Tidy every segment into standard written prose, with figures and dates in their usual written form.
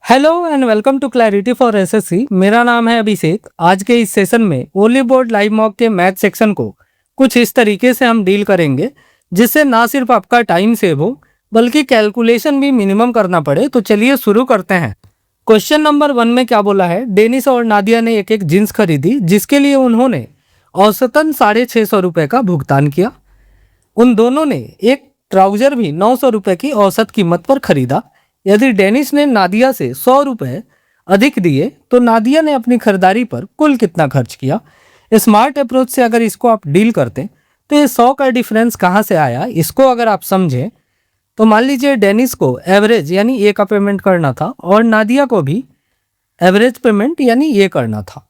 Hello and welcome to clarity for SSC. मेरा नाम है अभिषेक। आज के इस सेशन में ओनली बोर्ड लाइव मॉक के मैथ सेक्शन को कुछ इस तरीके से हम डील करेंगे जिससे ना सिर्फ आपका टाइम सेव हो बल्कि कैलकुलेशन भी मिनिमम करना पड़े। तो चलिए शुरू करते हैं। क्वेश्चन नंबर 1 में क्या बोला है, डेनिस और नादिया ने एक जींस खरीदी जिसके लिए उन्होंने औसतन 650 रुपये का भुगतान किया। उन दोनों ने एक ट्राउजर भी 900 रुपये की औसत कीमत पर खरीदा। यदि डेनिस ने नादिया से 100 रुपये अधिक दिए तो नादिया ने अपनी खरीदारी पर कुल कितना खर्च किया। स्मार्ट अप्रोच से अगर इसको आप डील करते तो ये 100 का डिफरेंस कहाँ से आया, इसको अगर आप समझें तो मान लीजिए डेनिस को एवरेज यानी ए का पेमेंट करना था और नादिया को भी एवरेज पेमेंट यानी ये करना था।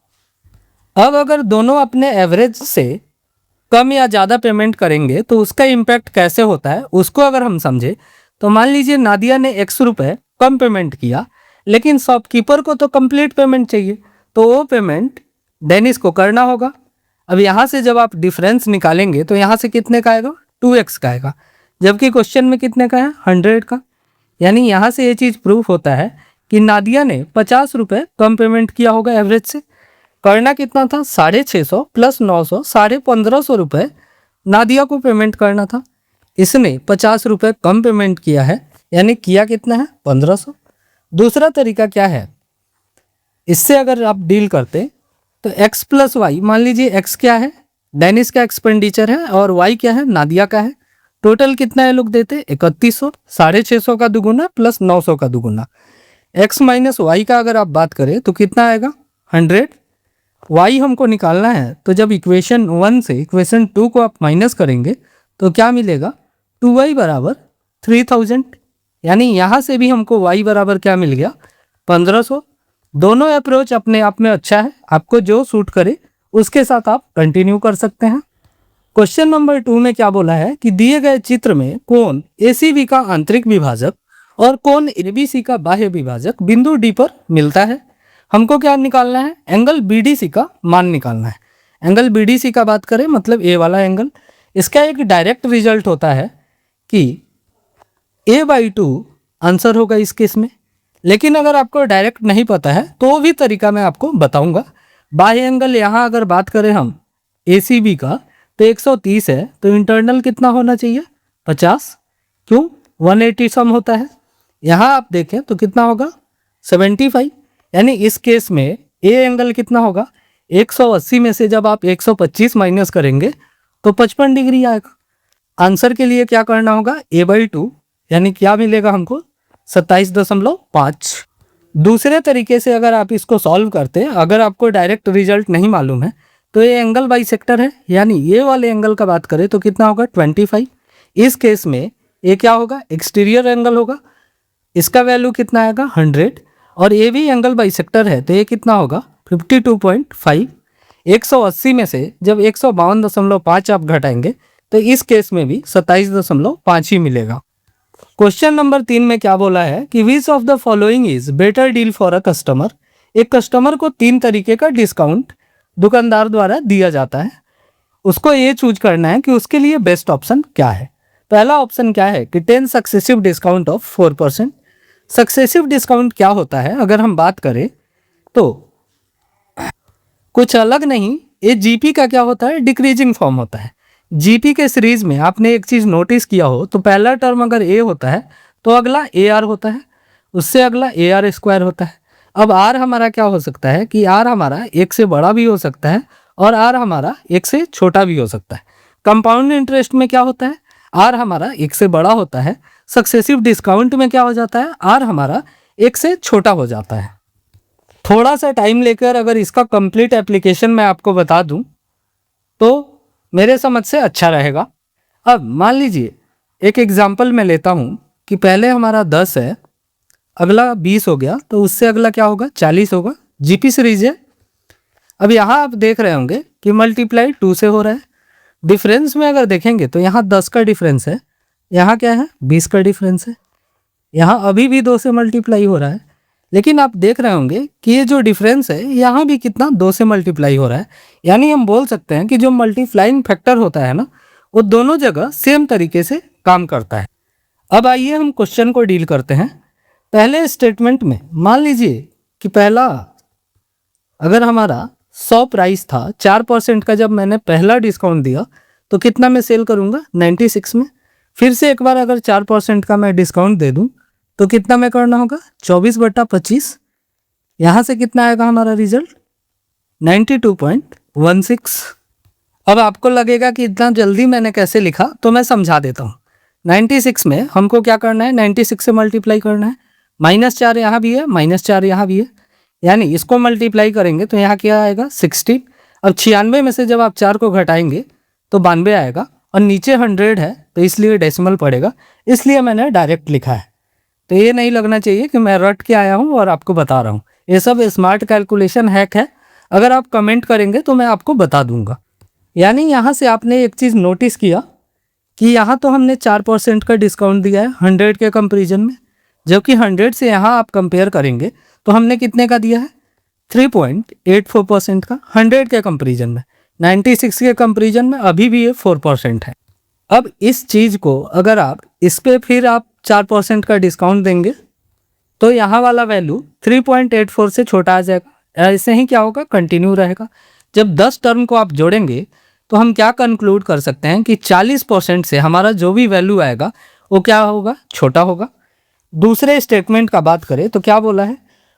अब अगर दोनों अपने एवरेज से कम या ज़्यादा पेमेंट करेंगे तो उसका इम्पैक्ट कैसे होता है उसको अगर हम समझे तो मान लीजिए नादिया ने 100 रुपये कम पेमेंट किया लेकिन शॉपकीपर को तो कंप्लीट पेमेंट चाहिए, तो वो पेमेंट डेनिस को करना होगा। अब यहाँ से जब आप डिफरेंस निकालेंगे तो यहाँ से कितने का आएगा, 2x का आएगा, जबकि क्वेश्चन में कितने का है, 100 का। यानी यहाँ से ये चीज़ प्रूफ होता है कि नादिया ने 50 रुपये कम पेमेंट किया होगा एवरेज से। करना कितना था, 650 प्लस 900 1550 रुपये नादिया को पेमेंट करना था। इसने 50 रुपये कम पेमेंट किया है, यानी किया कितना है, 1500। दूसरा तरीका क्या है, इससे अगर आप डील करते तो x प्लस वाई, मान लीजिए x क्या है, डेनिस का एक्सपेंडिचर है और y क्या है, नादिया का है। टोटल कितना है लोग देते, 3100। 650 का दुगुना प्लस 900 का दुगुना। x माइनस वाई का अगर आप बात करें तो कितना आएगा, 100। y हमको निकालना है तो जब इक्वेशन 1 से इक्वेशन 2 को आप माइनस करेंगे तो क्या मिलेगा, 2y बराबर 3000। यानी यहाँ से भी हमको y बराबर क्या मिल गया, 1500। दोनों अप्रोच अपने आप में अच्छा है, आपको जो सूट करे उसके साथ आप कंटिन्यू कर सकते हैं। क्वेश्चन नंबर 2 में क्या बोला है कि दिए गए चित्र में कोण ACB का आंतरिक विभाजक और कोण ABC का बाह्य विभाजक बिंदु D पर मिलता है। हमको क्या निकालना है, एंगल BDC का मान निकालना है। एंगल BDC का बात करें मतलब ए वाला एंगल। इसका एक डायरेक्ट रिजल्ट होता है कि a/2 आंसर होगा इस केस में। लेकिन अगर आपको डायरेक्ट नहीं पता है तो भी तरीका मैं आपको बताऊंगा। बाह्य एंगल यहाँ अगर बात करें हम ACB का तो 130 है, तो इंटरनल कितना होना चाहिए, 50। क्यों, 180 सम होता है। यहाँ आप देखें तो कितना होगा, 75। यानी इस केस में ए एंगल कितना होगा, 180 में से जब आप 125 माइनस करेंगे तो 55 डिग्री आएगा। आंसर के लिए क्या करना होगा, a/2 यानी क्या मिलेगा हमको, 27.5। दूसरे तरीके से अगर आप इसको सॉल्व करते हैं, अगर आपको डायरेक्ट रिजल्ट नहीं मालूम है तो ये एंगल बाइसेक्टर है, यानी ये वाले एंगल का बात करें तो कितना होगा, 25। इस केस में ये क्या होगा, एक्सटीरियर एंगल होगा, इसका वैल्यू कितना आएगा, 100। और ये भी एंगल बाइसेक्टर है तो ये कितना होगा, 52.5। 180 में से जब 152.5 आप घटाएंगे तो इस केस में भी 27.5 ही मिलेगा। क्वेश्चन नंबर 3 में क्या बोला है कि विच of the following is better deal for a customer. एक कस्टमर को 3 तरीके का डिस्काउंट दुकानदार द्वारा दिया जाता है, उसको ये चूज करना है कि उसके लिए बेस्ट ऑप्शन क्या है। पहला ऑप्शन क्या है कि 10 successive discount of 4%। Successive discount क्या होता है अगर हम बात करें तो कुछ अलग नहीं, ये जीपी का क्या होता है, डिक्रीजिंग फॉर्म होता है। जीपी के सीरीज में आपने एक चीज़ नोटिस किया हो तो पहला टर्म अगर ए होता है तो अगला ए आर होता है, उससे अगला ए आर स्क्वायर होता है। अब आर हमारा क्या हो सकता है कि आर हमारा एक से बड़ा भी हो सकता है और आर हमारा एक से छोटा भी हो सकता है। कंपाउंड इंटरेस्ट में क्या होता है, आर हमारा एक से बड़ा होता है। सक्सेसिव डिस्काउंट में क्या हो जाता है, आर हमारा एक से छोटा हो जाता है। थोड़ा सा टाइम लेकर अगर इसका कंप्लीट एप्लीकेशन मैं आपको बता दूं तो मेरे समझ से अच्छा रहेगा। अब मान लीजिए एक एग्जांपल मैं लेता हूं कि पहले हमारा 10 है, अगला 20 हो गया, तो उससे अगला क्या होगा, 40 होगा। जीपी सीरीज है। अब यहाँ आप देख रहे होंगे कि मल्टीप्लाई 2 से हो रहा है। डिफरेंस में अगर देखेंगे तो यहाँ 10 का डिफरेंस है, यहाँ क्या है, 20 का डिफरेंस है। यहाँ अभी भी 2 से मल्टीप्लाई हो रहा है, लेकिन आप देख रहे होंगे कि ये जो डिफरेंस है यहाँ भी कितना, 2 से मल्टीप्लाई हो रहा है। यानी हम बोल सकते हैं कि जो मल्टीप्लाइंग फैक्टर होता है ना, वो दोनों जगह सेम तरीके से काम करता है। अब आइए हम क्वेश्चन को डील करते हैं। पहले स्टेटमेंट में मान लीजिए कि पहला अगर हमारा 100 प्राइस था, 4% का जब मैंने पहला डिस्काउंट दिया तो कितना मैं सेल करूंगा 96 में। फिर से एक बार अगर 4% का मैं डिस्काउंट दे दूं तो कितना में करना होगा 24/25। यहाँ से कितना आएगा हमारा रिजल्ट 92.16। अब आपको लगेगा कि इतना जल्दी मैंने कैसे लिखा, तो मैं समझा देता हूँ। 96 में हमको क्या करना है, 96 से मल्टीप्लाई करना है। -4 यहाँ भी है, -4 यहाँ भी है, यानी इसको मल्टीप्लाई करेंगे तो यहाँ क्या आएगा 16। अब 96 में से जब आप 4 को घटाएंगे तो 92 आएगा, और नीचे 100 है तो इसलिए डेसिमल पड़ेगा, इसलिए मैंने डायरेक्ट लिखा है। तो ये नहीं लगना चाहिए कि मैं रट के आया हूँ और आपको बता रहा हूँ। ये सब स्मार्ट कैलकुलेशन हैक है, अगर आप कमेंट करेंगे तो मैं आपको बता दूंगा। यानी यहाँ से आपने एक चीज़ नोटिस किया कि यहाँ तो हमने 4% का डिस्काउंट दिया है 100 के कंपेरिजन में, जबकि 100 से यहाँ आप कंपेयर करेंगे तो हमने कितने का दिया है 3.84% का 100 के कंपेरिजन में। 96 के कंपेरिजन में अभी भी ये 4% है। अब इस चीज़ को अगर आप इस पर फिर आप 4% का डिस्काउंट देंगे तो यहाँ वाला वैल्यू 3.84 से छोटा आ जाएगा। ऐसे ही क्या होगा, कंटिन्यू रहेगा। जब 10 टर्म को आप जोड़ेंगे तो हम क्या कंक्लूड कर सकते हैं कि 40% से हमारा जो भी वैल्यू आएगा वो क्या होगा, छोटा होगा। दूसरे स्टेटमेंट का बात करें तो क्या बोला है,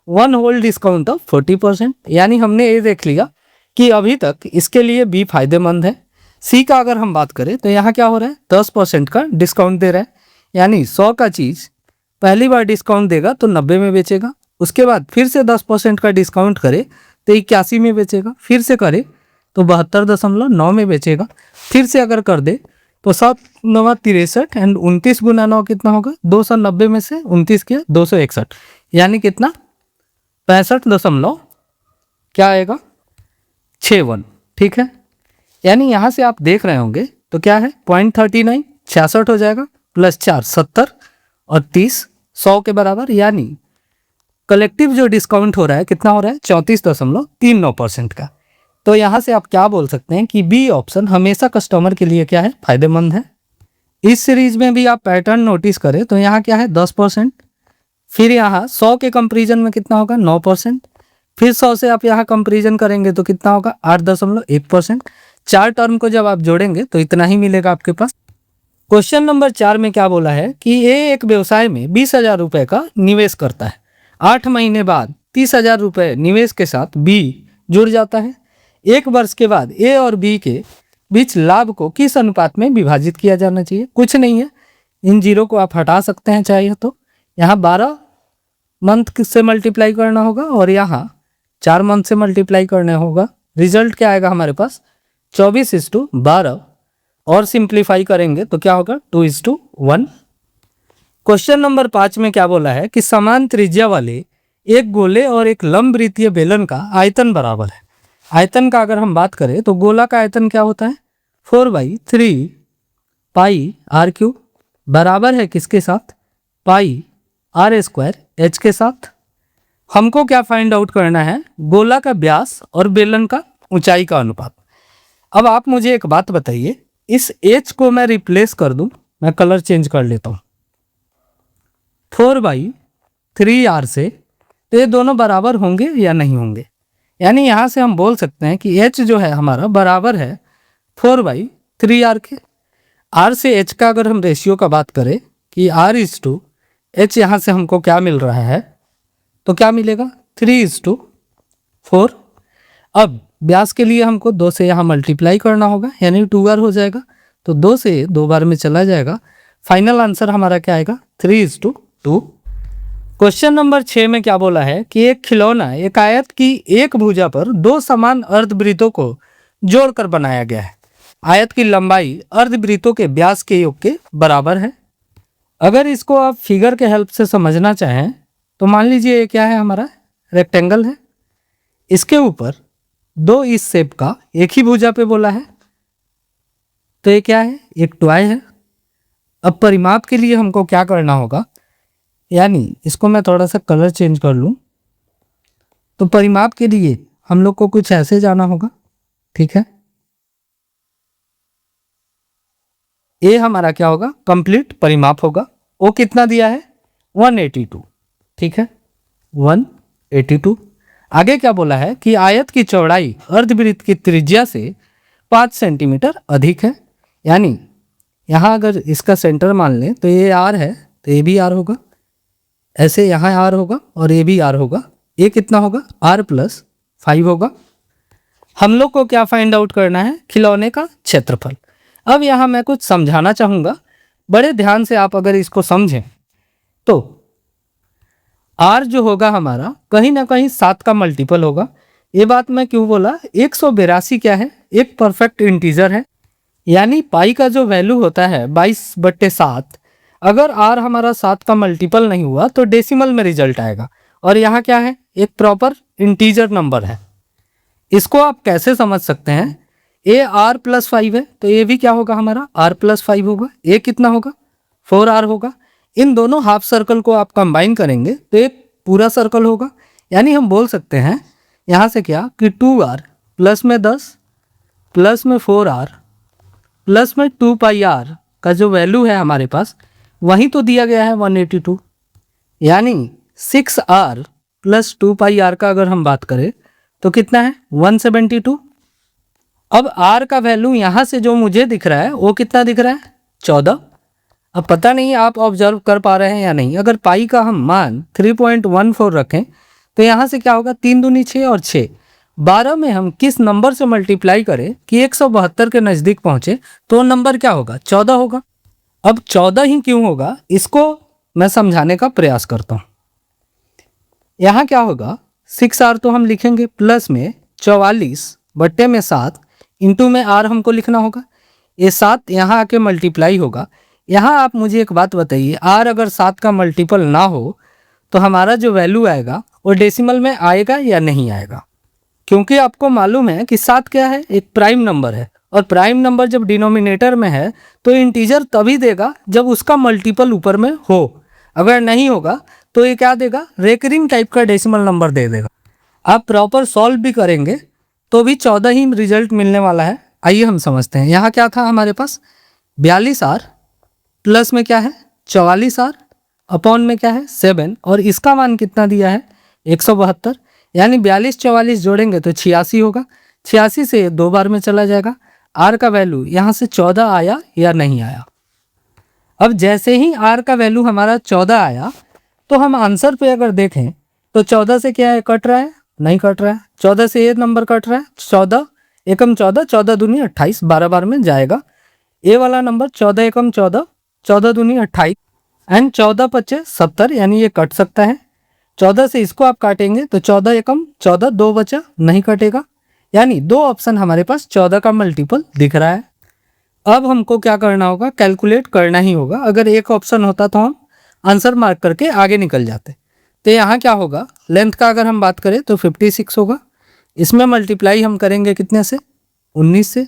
1 होल डिस्काउंट ऑफ 40%, यानी हमने ये देख लिया कि अभी तक इसके लिए बी फायदेमंद है। सी का अगर हम बात करें तो यहाँ क्या हो रहा है 10% का डिस्काउंट दे रहा है, यानी 100 का चीज़ पहली बार डिस्काउंट देगा तो 90 में बेचेगा, उसके बाद फिर से 10% का डिस्काउंट करे तो 81 में बेचेगा, फिर से करे तो 72.9 में बेचेगा, फिर से अगर कर दे तो 7 9 63 एंड 29 गुना 9 कितना होगा 290 में से 29 किया 261, यानी कितना 65 क्या आएगा 61। ठीक है, यानी यहाँ से आप देख रहे होंगे तो क्या है 0.39 66 हो जाएगा, +4 70 और 30 100 के बराबर, यानी कलेक्टिव जो डिस्काउंट हो रहा है कितना हो रहा है 34.39% का। तो यहाँ से आप क्या बोल सकते हैं कि बी ऑप्शन हमेशा कस्टमर के लिए क्या है फायदेमंद है। इस सीरीज में भी आप पैटर्न नोटिस करें तो यहाँ क्या है 10%, फिर यहाँ 100 के कंपेरिजन में कितना होगा 9%, फिर 100 से आप यहाँ कंपेरिजन करेंगे तो कितना होगा 8.1%। 4 टर्म को जब आप जोड़ेंगे तो इतना ही मिलेगा आपके पास। क्वेश्चन नंबर 4 में क्या बोला है कि ए एक व्यवसाय में 20,000 रुपये का निवेश करता है, 8 महीने बाद 30,000 रुपये निवेश के साथ बी जुड़ जाता है। 1 वर्ष के बाद ए और बी के बीच लाभ को किस अनुपात में विभाजित किया जाना चाहिए। कुछ नहीं है, इन जीरो को आप हटा सकते हैं चाहे तो। यहाँ 12 मंथ से मल्टीप्लाई करना होगा और यहाँ 4 मंथ से मल्टीप्लाई करना होगा। रिजल्ट क्या आएगा हमारे पास 24:12, और सिंप्लीफाई करेंगे तो क्या होगा 2:1। क्वेश्चन नंबर 5 में क्या बोला है कि समान त्रिज्या वाले एक गोले और एक लंबवृत्तीय बेलन का आयतन बराबर है। आयतन का अगर हम बात करें तो गोला का आयतन क्या होता है 4/3 पाई r³ बराबर है किसके साथ पाई r² h के साथ। हमको क्या फाइंड आउट करना है, गोला का व्यास और बेलन का ऊंचाई का अनुपात। अब आप मुझे एक बात बताइए, इस h को मैं रिप्लेस कर दूं, मैं कलर चेंज कर लेता हूं 4/3r से, तो ये दोनों बराबर होंगे या नहीं होंगे। यानी यहाँ से हम बोल सकते हैं कि h जो है हमारा बराबर है 4/3r के। r से h का अगर हम रेशियो का बात करें कि r/h, यहाँ से हमको क्या मिल रहा है तो क्या मिलेगा 3:4। अब व्यास के लिए हमको 2 से यहाँ मल्टीप्लाई करना होगा, यानी 2r हो जाएगा, तो 2 से 2 बार में चला जाएगा। फाइनल आंसर हमारा क्या आएगा 3:2। क्वेश्चन नंबर 6 में क्या बोला है कि एक खिलौना एक आयत की एक भुजा पर 2 समान अर्धवृत्तों को जोड़कर बनाया गया है। आयत की लंबाई अर्धवृत्तों के व्यास के योग के बराबर है। अगर इसको आप फिगर के हेल्प से समझना चाहें तो मान लीजिए ये क्या है हमारा रेक्टेंगल है, इसके ऊपर 2 इस शेप का एक ही भुजा पे बोला है, तो ये क्या है एक टॉय है। अब परिमाप के लिए हमको क्या करना होगा, यानी इसको मैं थोड़ा सा कलर चेंज कर लूं, तो परिमाप के लिए हम लोग को कुछ ऐसे जाना होगा। ठीक है, ये हमारा क्या होगा कंप्लीट परिमाप होगा। वो कितना दिया है 182। ठीक है, 182। आगे क्या बोला है कि आयत की चौड़ाई अर्धवृत्त की त्रिज्या से 5 सेंटीमीटर अधिक है। यानी यहाँ अगर इसका सेंटर मान लें तो ये आर है, तो ये भी आर होगा, ऐसे यहाँ आर होगा और ये भी आर होगा। ये कितना होगा, r+5 होगा। हम लोग को क्या फाइंड आउट करना है, खिलौने का क्षेत्रफल। अब यहाँ मैं कुछ समझाना चाहूँगा, बड़े ध्यान से आप अगर इसको समझें तो r जो होगा हमारा कहीं ना कहीं 7 का मल्टीपल होगा। ये बात मैं क्यों बोला, 182 क्या है, एक परफेक्ट इंटीजर है। यानी पाई का जो वैल्यू होता है 22/7, अगर r हमारा 7 का मल्टीपल नहीं हुआ तो डेसिमल में रिजल्ट आएगा। और यहाँ क्या है, एक प्रॉपर इंटीजर नंबर है। इसको आप कैसे समझ सकते हैं, ये r+5 है तो ये भी क्या होगा हमारा r+5 होगा। ये कितना होगा, 4r होगा। इन दोनों हाफ सर्कल को आप कंबाइन करेंगे तो एक पूरा सर्कल होगा। यानी हम बोल सकते हैं यहाँ से क्या कि 2r प्लस में 10 प्लस में 4r प्लस में 2πr का जो वैल्यू है हमारे पास वहीं तो दिया गया है 182। यानी 6r प्लस 2πr का अगर हम बात करें तो कितना है 172। अब r का वैल्यू यहाँ से जो मुझे दिख रहा है वो कितना दिख रहा है, 14। अब पता नहीं आप ऑब्जर्व कर पा रहे हैं या नहीं। अगर पाई का हम मान 3.14 रखें तो यहाँ से क्या होगा, 3 दूनी 6 और 6 12 में हम किस नंबर से मल्टीप्लाई करें कि 172 के नज़दीक पहुँचे तो नंबर क्या होगा, 14 होगा। अब 14 ही क्यों होगा, इसको मैं समझाने का प्रयास करता हूँ। यहाँ क्या होगा, 6r तो हम लिखेंगे प्लस में 44/7 इंटू में r हमको लिखना होगा। ये 7 यहाँ आके मल्टीप्लाई होगा। यहाँ आप मुझे एक बात बताइए, r अगर 7 का मल्टीपल ना हो तो हमारा जो वैल्यू आएगा वो डेसिमल में आएगा या नहीं आएगा। क्योंकि आपको मालूम है कि 7 क्या है, एक प्राइम नंबर है। और प्राइम नंबर जब डिनोमिनेटर में है तो इंटीजर तभी देगा जब उसका मल्टीपल ऊपर में हो। अगर नहीं होगा तो ये क्या देगा, रेकरिंग टाइप का डेसिमल नंबर दे देगा। आप प्रॉपर सॉल्व भी करेंगे तो भी 14 ही रिजल्ट मिलने वाला है। आइए हम समझते हैं। यहाँ क्या था हमारे पास, 42r प्लस में क्या है 44r अपॉन में क्या है 7 और इसका मान कितना दिया है 172। यानी 42 44 जोड़ेंगे तो 86 होगा। 86 से 2 बार में चला जाएगा। r का वैल्यू यहाँ से 14 आया या नहीं आया। अब जैसे ही r का वैल्यू हमारा 14 आया तो हम आंसर पे अगर देखें तो 14 से क्या है, कट रहा है, नहीं कट रहा है। 14 से ये नंबर कट रहा है, 14 एकम 14, 14 दूनी 28, 12 बार में जाएगा। ये वाला नंबर 14 एकम 14, 14 दूनी 28 एंड 14 पचे 70, यानी ये कट सकता है। 14 से इसको आप काटेंगे तो 14 एकम 14, 2 बचा, नहीं कटेगा। यानी 2 ऑप्शन हमारे पास 14 का मल्टीपल दिख रहा है। अब हमको क्या करना होगा, कैलकुलेट करना ही होगा। अगर एक ऑप्शन होता तो हम आंसर मार्क करके आगे निकल जाते। तो यहाँ क्या होगा, लेंथ का अगर हम बात करें तो 56 होगा। इसमें मल्टीप्लाई हम करेंगे कितने से, 19 से।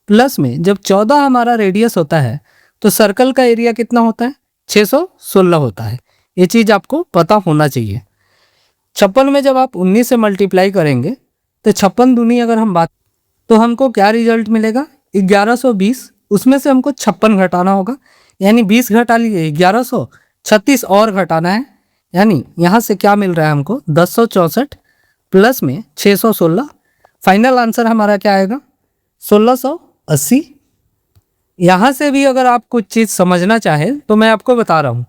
प्लस में जब 14 हमारा रेडियस होता है तो सर्कल का एरिया कितना होता है, 616 होता है। ये चीज़ आपको पता होना चाहिए। 56 में जब आप 19 से मल्टीप्लाई करेंगे तो 56 दूनी अगर हम बात तो हमको क्या रिजल्ट मिलेगा, 1120। उसमें से हमको 56 घटाना होगा। यानी 20 घटा लिए 1100, 36 और घटाना है। यानी यहाँ से क्या मिल रहा है हमको, 1064 प्लस में 616। फाइनल आंसर हमारा क्या आएगा, 1680। यहाँ से भी अगर आप कुछ चीज़ समझना चाहें तो मैं आपको बता रहा हूँ,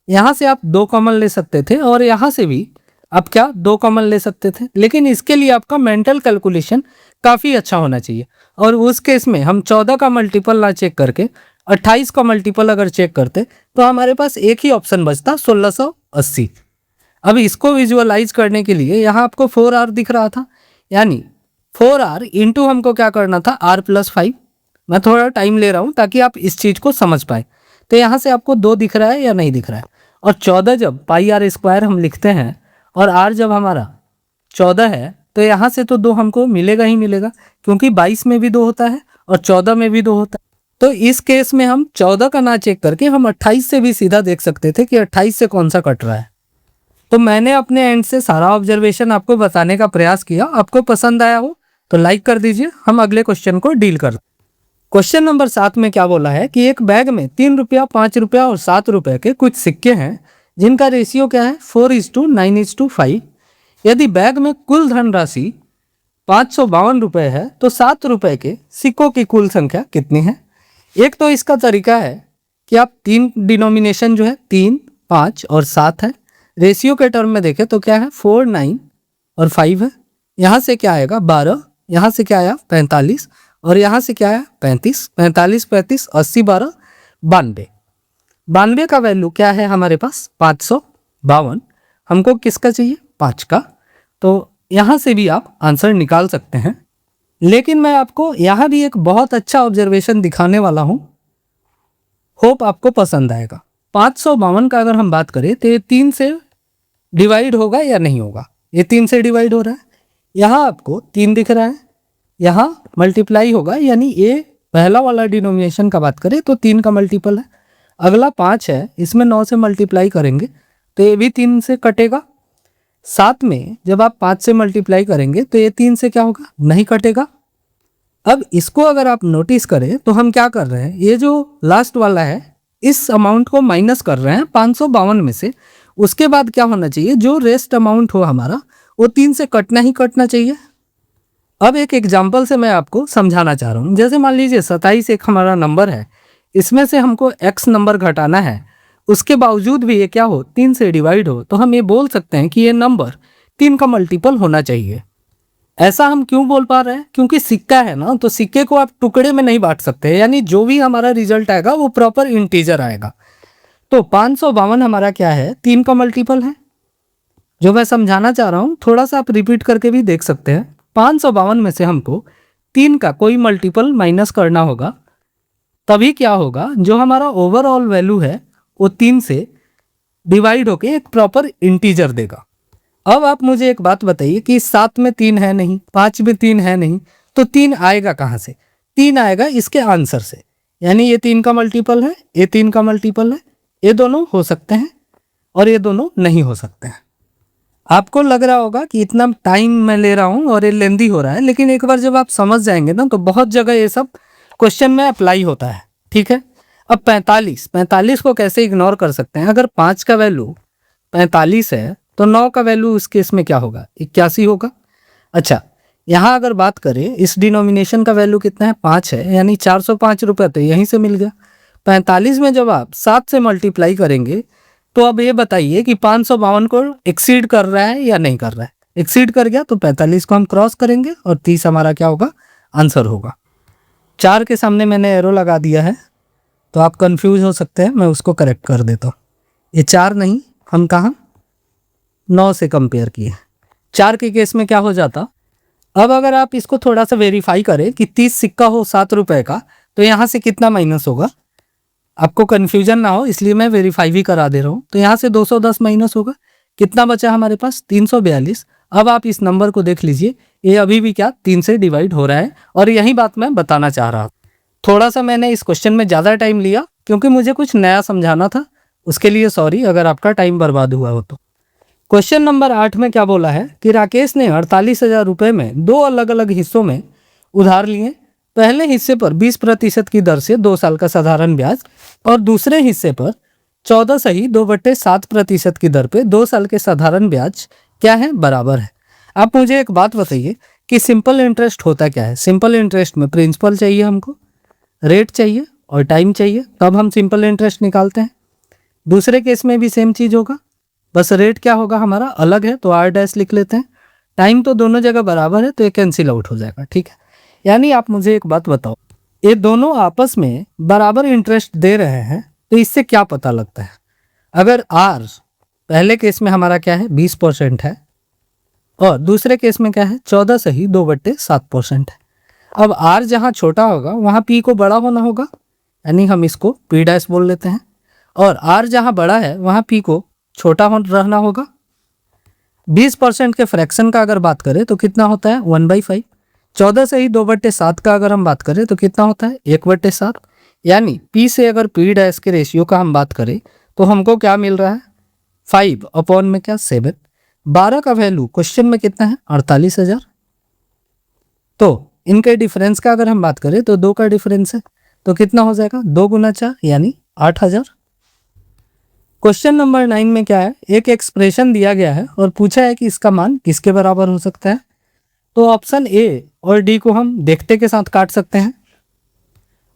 यहाँ से आप 2 कॉमन ले सकते थे और यहाँ से भी आप क्या 2 कॉमन ले सकते थे। लेकिन इसके लिए आपका मेंटल कैलकुलेशन काफ़ी अच्छा होना चाहिए। और उस केस में हम 14 का मल्टीपल ना चेक करके 28 का मल्टीपल अगर चेक करते तो हमारे पास एक ही ऑप्शन बचता, 1680। अब इसको विजुअलाइज करने के लिए यहाँ आपको 4r दिख रहा था। यानी 4r इंटू हमको क्या करना था, r+5। मैं थोड़ा टाइम ले रहा हूँ ताकि आप इस चीज़ को समझ पाए। तो यहाँ से आपको 2 दिख रहा है या नहीं दिख रहा है। और 14 जब πr² हम लिखते हैं और r जब हमारा 14 है तो यहाँ से तो 2 हमको मिलेगा ही मिलेगा, क्योंकि 22 में भी 2 होता है और 14 में भी 2 होता है। तो इस केस में हम 14 का ना चेक करके हम 28 से भी सीधा देख सकते थे कि 28 से कौन सा कट रहा है। तो मैंने अपने एंड से सारा ऑब्जर्वेशन आपको बताने का प्रयास किया। आपको पसंद आया हो तो लाइक कर दीजिए। हम अगले क्वेश्चन को डील करते। क्वेश्चन नंबर 7 में क्या बोला है कि एक बैग में 3 रुपया, 5 रुपया और 7 रुपये के कुछ सिक्के हैं जिनका रेशियो क्या है 4:9:5। यदि बैग में कुल धनराशि 552 रुपये है तो 7 रुपये के सिक्कों की कुल संख्या कितनी है? एक तो इसका तरीका है कि आप तीन डिनोमिनेशन जो है 3, 5 और 7 है। रेशियो के टर्म में देखें तो क्या है 4, 9 और 5 है। यहाँ से क्या आएगा 12, यहाँ से क्या आया 45 और यहाँ से क्या आया 35। 45, 35, 80, 12, 92। 92 का वैल्यू क्या है हमारे पास 552। हमको किसका चाहिए 5 का। तो यहाँ से भी आप आंसर निकाल सकते हैं। लेकिन मैं आपको यहाँ भी एक बहुत अच्छा ऑब्जर्वेशन दिखाने वाला हूँ, होप आपको पसंद आएगा। 552 का अगर हम बात करें तो ये 3 से डिवाइड होगा या नहीं होगा? ये 3 से डिवाइड हो रहा है। यहाँ आपको 3 दिख रहा है, यहाँ मल्टीप्लाई होगा, यानी ये पहला वाला डिनोमिनेशन का बात करें तो 3 का मल्टीपल है। अगला 5 है, इसमें 9 से मल्टीप्लाई करेंगे तो ये भी 3 से कटेगा। साथ में जब आप 5 से मल्टीप्लाई करेंगे तो ये 3 से क्या होगा नहीं कटेगा। अब इसको अगर आप नोटिस करें तो हम क्या कर रहे हैं, ये जो लास्ट वाला है इस अमाउंट को माइनस कर रहे हैं 552 में से। उसके बाद क्या होना चाहिए, जो रेस्ट अमाउंट हो हमारा वो 3 से कटना ही कटना चाहिए। अब एक एग्जाम्पल से मैं आपको समझाना चाह रहा हूँ। जैसे मान लीजिए 27 एक हमारा नंबर है, इसमें से हमको x नंबर घटाना है, उसके बावजूद भी ये क्या हो 3 से डिवाइड हो, तो हम ये बोल सकते हैं कि ये नंबर 3 का मल्टीपल होना चाहिए। ऐसा हम क्यों बोल पा रहे हैं? क्योंकि सिक्का है ना, तो सिक्के को आप टुकड़े में नहीं बांट सकते, यानी जो भी हमारा रिजल्ट आएगा वो प्रॉपर इंटीजर आएगा। तो 552 हमारा क्या है 3 का मल्टीपल है। जो मैं समझाना चाह रहा हूँ थोड़ा सा आप रिपीट करके भी देख सकते हैं। 552 में से हमको 3 का कोई मल्टीपल माइनस करना होगा, तभी क्या होगा जो हमारा ओवरऑल वैल्यू है वो 3 से डिवाइड होके एक प्रॉपर इंटीजर देगा। अब आप मुझे एक बात बताइए कि 7 में 3 है नहीं, 5 में 3 है नहीं, तो 3 आएगा कहाँ से? 3 आएगा इसके आंसर से, यानी ये 3 का मल्टीपल है, ये 3 का मल्टीपल है। ये दोनों हो सकते हैं और ये दोनों नहीं हो सकते हैं। आपको लग रहा होगा कि इतना टाइम मैं ले रहा हूँ और ये लेंदी हो रहा है, लेकिन एक बार जब आप समझ जाएंगे ना तो बहुत जगह ये सब क्वेश्चन में अप्लाई होता है। ठीक है। अब 45 को कैसे इग्नोर कर सकते हैं? अगर 5 का वैल्यू 45 है तो 9 का वैल्यू इस केस में क्या होगा 81 होगा। अच्छा, यहाँ अगर बात करें इस डिनोमिनेशन का वैल्यू कितना है 5 है, यानी 405 रुपये तो यहीं से मिल गया। 45 में जब आप 7 से मल्टीप्लाई करेंगे तो अब ये बताइए कि 552 को एक्सीड कर रहा है या नहीं कर रहा है। एक्सीड कर गया तो 45 को हम क्रॉस करेंगे और 30 हमारा क्या होगा आंसर होगा। 4 के सामने मैंने एरो लगा दिया है तो आप कंफ्यूज हो सकते हैं, मैं उसको करेक्ट कर देता हूँ। ये 4 नहीं, हम कहाँ 9 से कंपेयर किए। 4 के केस में क्या हो जाता, अब अगर आप इसको थोड़ा सा वेरीफाई करें कि 30 सिक्का हो 7 रुपये का तो यहाँ से कितना माइनस होगा, आपको कन्फ्यूजन ना हो इसलिए मैं वेरीफाई भी करा दे रहा हूँ। तो यहाँ से 210 माइनस होगा, कितना बचा हमारे पास 342। अब आप इस नंबर को देख लीजिए, ये अभी भी क्या 3 से डिवाइड हो रहा है, और यही बात मैं बताना चाह रहा हूँ। थोड़ा सा मैंने इस क्वेश्चन में ज़्यादा टाइम लिया क्योंकि मुझे कुछ नया समझाना था, उसके लिए सॉरी अगर आपका टाइम बर्बाद हुआ हो तो। क्वेश्चन नंबर 8 में क्या बोला है कि राकेश ने 48,000 रुपये में 2 अलग अलग हिस्सों में उधार लिए। पहले हिस्से पर 20% की दर से 2 साल का साधारण ब्याज और दूसरे हिस्से पर 14.2/7% की दर पे 2 साल के साधारण ब्याज क्या है बराबर है। आप मुझे एक बात बताइए कि सिंपल इंटरेस्ट होता क्या है? सिंपल इंटरेस्ट में प्रिंसिपल चाहिए, हमको रेट चाहिए और टाइम चाहिए, तब हम सिंपल इंटरेस्ट निकालते हैं। दूसरे केस में भी सेम चीज़ होगा, बस रेट क्या होगा हमारा अलग है तो R- लिख लेते हैं। टाइम तो दोनों जगह बराबर है तो ये कैंसिल आउट हो जाएगा। ठीक है, यानी आप मुझे एक बात बताओ, ये दोनों आपस में बराबर इंटरेस्ट दे रहे हैं तो इससे क्या पता लगता है? अगर R पहले केस में हमारा क्या है 20% है और दूसरे केस में क्या है 14.2/7% है। अब R जहाँ छोटा होगा वहाँ P को बड़ा होना होगा, यानी हम इसको P' बोल लेते हैं, और R जहाँ बड़ा है वहाँ P को छोटा रहना होगा। 20% के फ्रैक्शन का अगर बात करें तो कितना होता है 1/5। 14.2/7 का अगर हम बात करें तो कितना होता है 1/7। यानी P से अगर P' के रेशियो का हम बात करें तो हमको क्या मिल रहा है 5 अपॉन में क्या 7। 12 का वैल्यू क्वेश्चन में कितना है 48,000। तो इनके डिफरेंस का अगर हम बात करें तो 2 का डिफरेंस है तो कितना हो जाएगा 2 × 4 यानी 8,000। क्वेश्चन नंबर 9 में क्या है, एक एक्सप्रेशन दिया गया है और पूछा है कि इसका मान किसके बराबर हो सकता है। तो ऑप्शन ए और डी को हम देखते के साथ काट सकते हैं।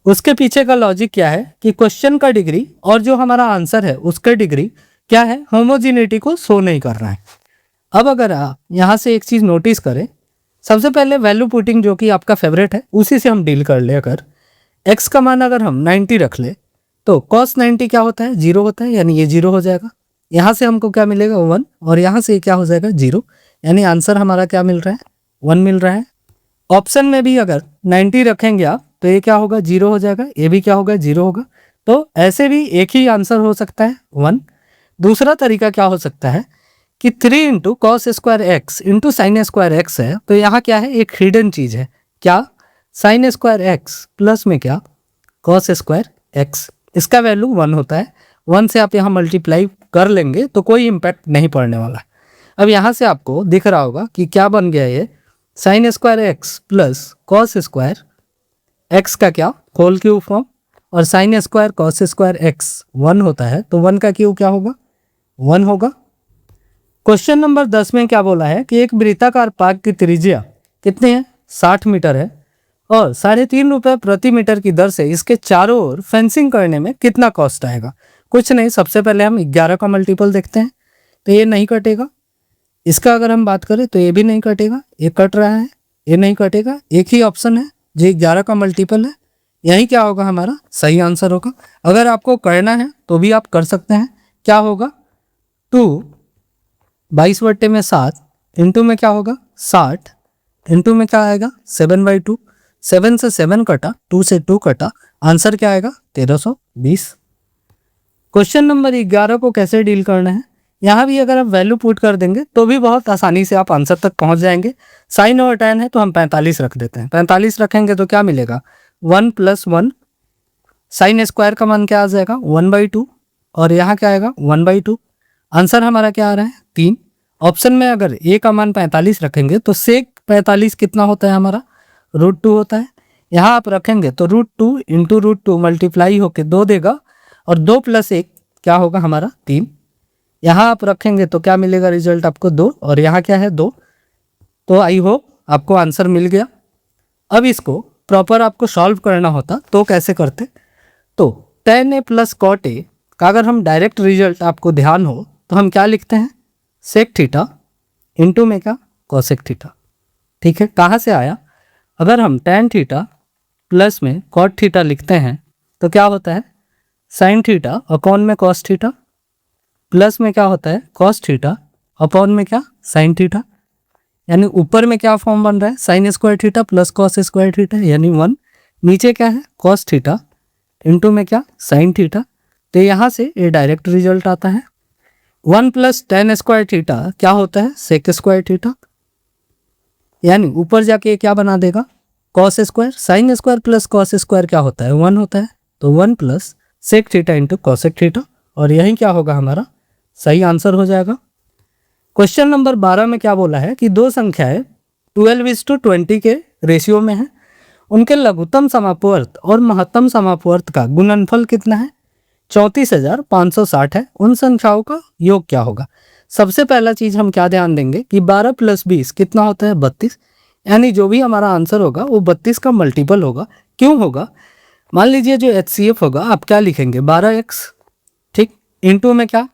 उसके पीछे का लॉजिक क्या है कि क्वेश्चन का डिग्री और जो हमारा आंसर है उसका डिग्री क्या है, होमोजिनिटी को शो नहीं कर रहा है। अब अगर आप यहाँ से एक चीज़ नोटिस करें, सबसे पहले वैल्यू पुटिंग जो कि आपका फेवरेट है उसी से हम डील कर ले। अगर x का मान अगर हम 90 रख ले तो cos 90 क्या होता है, 0 होता है, यानी ये 0 हो जाएगा। यहाँ से हमको क्या मिलेगा, 1, और यहाँ से क्या हो जाएगा, 0, यानी आंसर हमारा क्या मिल रहा है, 1 मिल रहा है। ऑप्शन में भी अगर 90 रखेंगे आप तो ये क्या होगा, 0 हो जाएगा, ये भी क्या होगा, 0 होगा। तो ऐसे भी एक ही आंसर हो सकता है, 1। दूसरा तरीका क्या हो सकता है कि 3 into cos square x into sine square x है, तो यहाँ क्या है, एक हिडन चीज़ है, क्या, साइन स्क्वायर एक्स प्लस में क्या, कॉस स्क्वायर एक्स, इसका वैल्यू 1 होता है। 1 से आप यहाँ मल्टीप्लाई कर लेंगे तो कोई इम्पैक्ट नहीं पड़ने वाला। अब यहाँ से आपको दिख रहा होगा कि क्या बन गया, ये sine square x plus cos square x का क्या, होल क्यूब फॉर्म, और sine square cos square x 1 होता है, तो 1 का क्यूब क्या होगा, 1 होगा। क्वेश्चन नंबर 10 में क्या बोला है कि एक वृत्ताकार पार्क की त्रिज्या कितनी है, 60 मीटर है, और 3.5 रुपये प्रति मीटर की दर से इसके चारों ओर फेंसिंग करने में कितना कॉस्ट आएगा। कुछ नहीं, सबसे पहले हम 11 का मल्टीपल देखते हैं, तो ये नहीं कटेगा। इसका अगर हम बात करें तो ये भी नहीं कटेगा, ये कट रहा है, ये नहीं कटेगा। एक ही ऑप्शन है जो 11 का मल्टीपल है, यही क्या होगा, हमारा सही आंसर होगा। अगर आपको करना है तो भी आप कर सकते हैं। क्या होगा, 2 22/7 इंटू में क्या होगा, 60 इंटू में क्या आएगा, 7/2, 7 से 7 कटा, 2 से 2 कटा, आंसर क्या आएगा, 1320। क्वेश्चन नंबर 11 को कैसे डील करना है, यहाँ भी अगर आप वैल्यू पुट कर देंगे तो भी बहुत आसानी से आप आंसर तक पहुँच जाएंगे। साइन और tan है तो हम 45 रख देते हैं, 45 रखेंगे तो क्या मिलेगा, 1 + 1, साइन स्क्वायर का मान क्या आ जाएगा, 1/2, और यहाँ क्या आएगा, 1/2। आंसर हमारा क्या आ रहा है, 3। ऑप्शन में अगर a का मान 45 रखेंगे तो सेक 45 कितना होता है हमारा, √2 होता है। यहाँ आप रखेंगे तो √2 इंटू √2 मल्टीप्लाई होके 2 देगा, और 2 + 1 क्या होगा हमारा, 3। यहाँ आप रखेंगे तो क्या मिलेगा, रिजल्ट आपको 2, और यहाँ क्या है, 2। तो आई होप आपको आंसर मिल गया। अब इसको प्रॉपर आपको सॉल्व करना होता तो कैसे करते, तो tan a + cot a का अगर हम डायरेक्ट रिजल्ट आपको ध्यान हो तो हम क्या लिखते हैं, सेक थीटा इंटू में क्या, कोसेक थीटा। ठीक है, कहाँ से आया, अगर हम tan थीटा प्लस में कॉट थीटा लिखते हैं तो क्या होता है, साइन थीटा अपॉन में कॉस थीटा, प्लस में क्या होता है, कॉस थीटा अपॉन में क्या, साइन थीटा, यानी ऊपर में क्या फॉर्म बन रहा है, sine square theta plus cos square theta, यानी 1। नीचे क्या है, कॉस थीटा इंटू में क्या, साइन थीटा। तो यहाँ से ये डायरेक्ट रिजल्ट आता है। 1 + tan स्क्वायर थीटा क्या होता है, सेक स्क्वायर थीटा, यानी ऊपर जाके क्या बना देगा, cos square, sine square plus cos square क्या होता है, 1 होता है, तो 1 + sec theta into cosec theta, और यही क्या होगा हमारा सही आंसर हो जाएगा। क्वेश्चन नंबर 12 में क्या बोला है कि दो संख्याएं 12:20 के रेशियो में हैं, उनके लघुत्तम समापवर्त और महत्तम समापवर्त का गुणनफल कितना है, 34,560 है। उन संख्याओं का योग क्या होगा। सबसे पहला चीज हम क्या ध्यान देंगे कि 12 + 20 कितना होता है, 32, यानी जो भी हमारा आंसर होगा वो 32 का मल्टीपल होगा। क्यों होगा, मान लीजिए जो HCF होगा आप क्या लिखेंगे, 12x, ठीक, इंटू में क्या,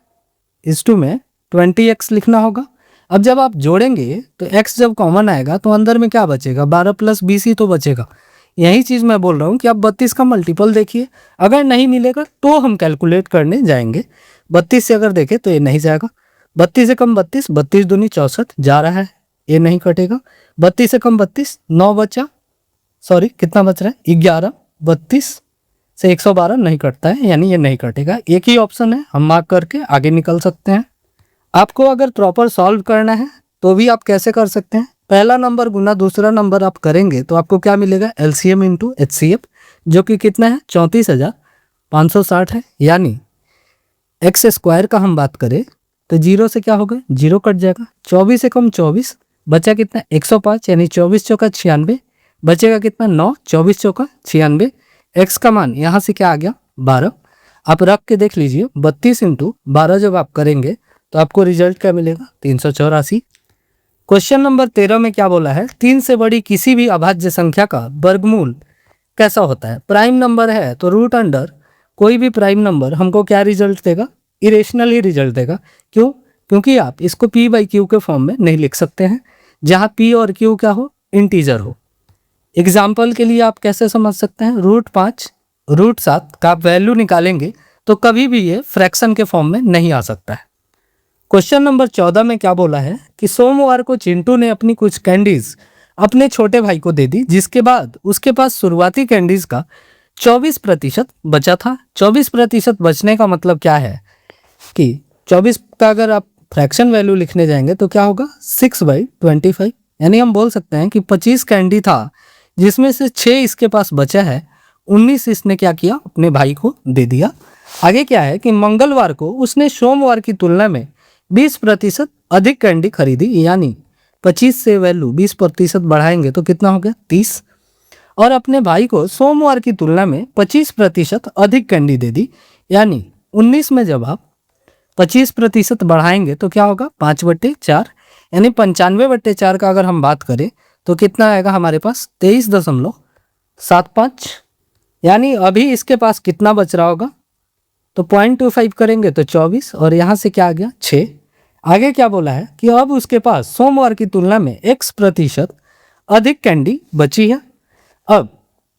इस टू में 20x लिखना होगा। अब जब आप जोड़ेंगे तो x जब कॉमन आएगा तो अंदर में क्या बचेगा, 12 + 20 ही तो बचेगा। यही चीज़ मैं बोल रहा हूँ कि आप 32 का मल्टीपल देखिए, अगर नहीं मिलेगा तो हम कैलकुलेट करने जाएंगे। 32 से अगर देखें तो ये नहीं जाएगा, 32 से कम 32, 32 दूनी 64 जा रहा है, ये नहीं कटेगा। 32 से कम 32, 9 बचा, सॉरी कितना बच रहा है, 11, 32 से 112 नहीं कटता है, यानी ये नहीं कटेगा। एक ही ऑप्शन है, हम मार्क करके आगे निकल सकते हैं। आपको अगर प्रॉपर सॉल्व करना है तो भी आप कैसे कर सकते हैं, पहला नंबर गुना दूसरा नंबर आप करेंगे तो आपको क्या मिलेगा, LCM इंटू HCF, जो कि कितना है, 34,560 है। यानी एक्स स्क्वायर का हम बात करें तो 0 से क्या होगा, 0 कट जाएगा। 24 से कम 24 बचा कितना, 105, यानी 24 चौका 96, बचेगा कितना, 9, 24 चौका 96। एक्स का मान यहाँ से क्या आ गया, 12। आप रख के देख लीजिए, 32 इंटू 12 जब आप करेंगे तो आपको रिजल्ट क्या मिलेगा, 384। क्वेश्चन नंबर 13 में क्या बोला है, 3 से बड़ी किसी भी अभाज्य संख्या का वर्गमूल कैसा होता है। प्राइम नंबर है तो रूट अंडर कोई भी प्राइम नंबर हमको क्या रिजल्ट देगा, इरेशनल ही रिजल्ट देगा। क्यों, क्योंकि आप इसको p बाई क्यू के फॉर्म में नहीं लिख सकते हैं, जहाँ p और q क्या हो, इंटीजर हो। एग्जाम्पल के लिए आप कैसे समझ सकते हैं, रूट 5 रूट 7 का आप वैल्यू निकालेंगे तो कभी भी ये फ्रैक्शन के फॉर्म में नहीं आ सकता है। क्वेश्चन नंबर 14 में क्या बोला है कि सोमवार को चिंटू ने अपनी कुछ कैंडीज अपने छोटे भाई को दे दी, जिसके बाद उसके पास शुरुआती कैंडीज का 24% बचा था। 24% बचने का मतलब क्या है कि 24 का अगर आप फ्रैक्शन वैल्यू लिखने जाएंगे तो क्या होगा, 6/25। यानी हम बोल सकते हैं कि 25 कैंडी था जिसमें से 6 इसके पास बचा है, 19 इसने क्या किया, अपने भाई को दे दिया। आगे क्या है कि मंगलवार को उसने सोमवार की तुलना में 20% अधिक कैंडी खरीदी, यानी 25 से वैल्यू 20% बढ़ाएंगे तो कितना हो गया, 30। और अपने भाई को सोमवार की तुलना में 25% अधिक कैंडी दे दी, यानी 19 में जब आप 25% बढ़ाएंगे तो क्या होगा, 5/4, यानी 95/4 का अगर हम बात करें तो कितना आएगा हमारे पास, 23.75। यानी अभी इसके पास कितना बच रहा होगा, तो 0.25 करेंगे तो 24, और यहाँ से क्या आ गया, 6। आगे क्या बोला है कि अब उसके पास सोमवार की तुलना में x% अधिक कैंडी बची है। अब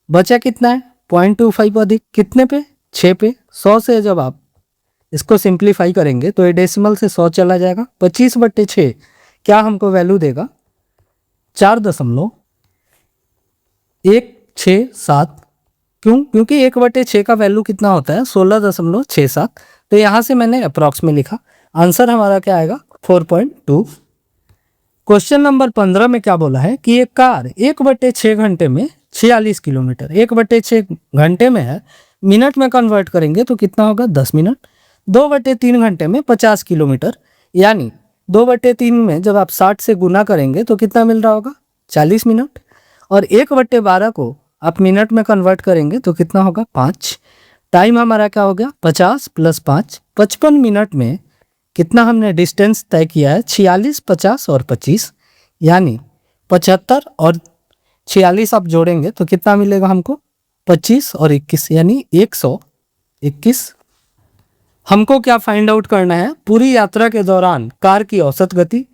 बचा कितना है, 0.25 अधिक कितने पे, 6 पे। 100 से जब आप इसको सिंप्लीफाई करेंगे तो ये डेसिमल से 100 चला जाएगा। 25/6 क्या हमको वैल्यू देगा, 4.167। क्यों, क्योंकि 1/6 का वैल्यू कितना होता है, 16.67। तो यहाँ से मैंने अप्रॉक्स में लिखा, आंसर हमारा क्या आएगा, 4.2। क्वेश्चन नंबर 15 में क्या बोला है कि एक कार 1/6 घंटे में 46 किलोमीटर, 1/6 घंटे में है, मिनट में कन्वर्ट करेंगे तो कितना होगा, 10 मिनट। 2/3 घंटे में 50 किलोमीटर, यानी 2/3 में जब आप 60 से गुना करेंगे तो कितना मिल रहा होगा, 40 मिनट। और 1/12 को आप मिनट में कन्वर्ट करेंगे तो कितना होगा, 5। टाइम हमारा क्या हो गया, 50 + 5, 55 मिनट में कितना हमने डिस्टेंस तय किया है, 46, 50 और 25, यानी 75 और 46 आप जोड़ेंगे तो कितना मिलेगा हमको, 25 और 21, यानी 121। हमको क्या फाइंड आउट करना है, पूरी यात्रा के दौरान कार की औसत गति।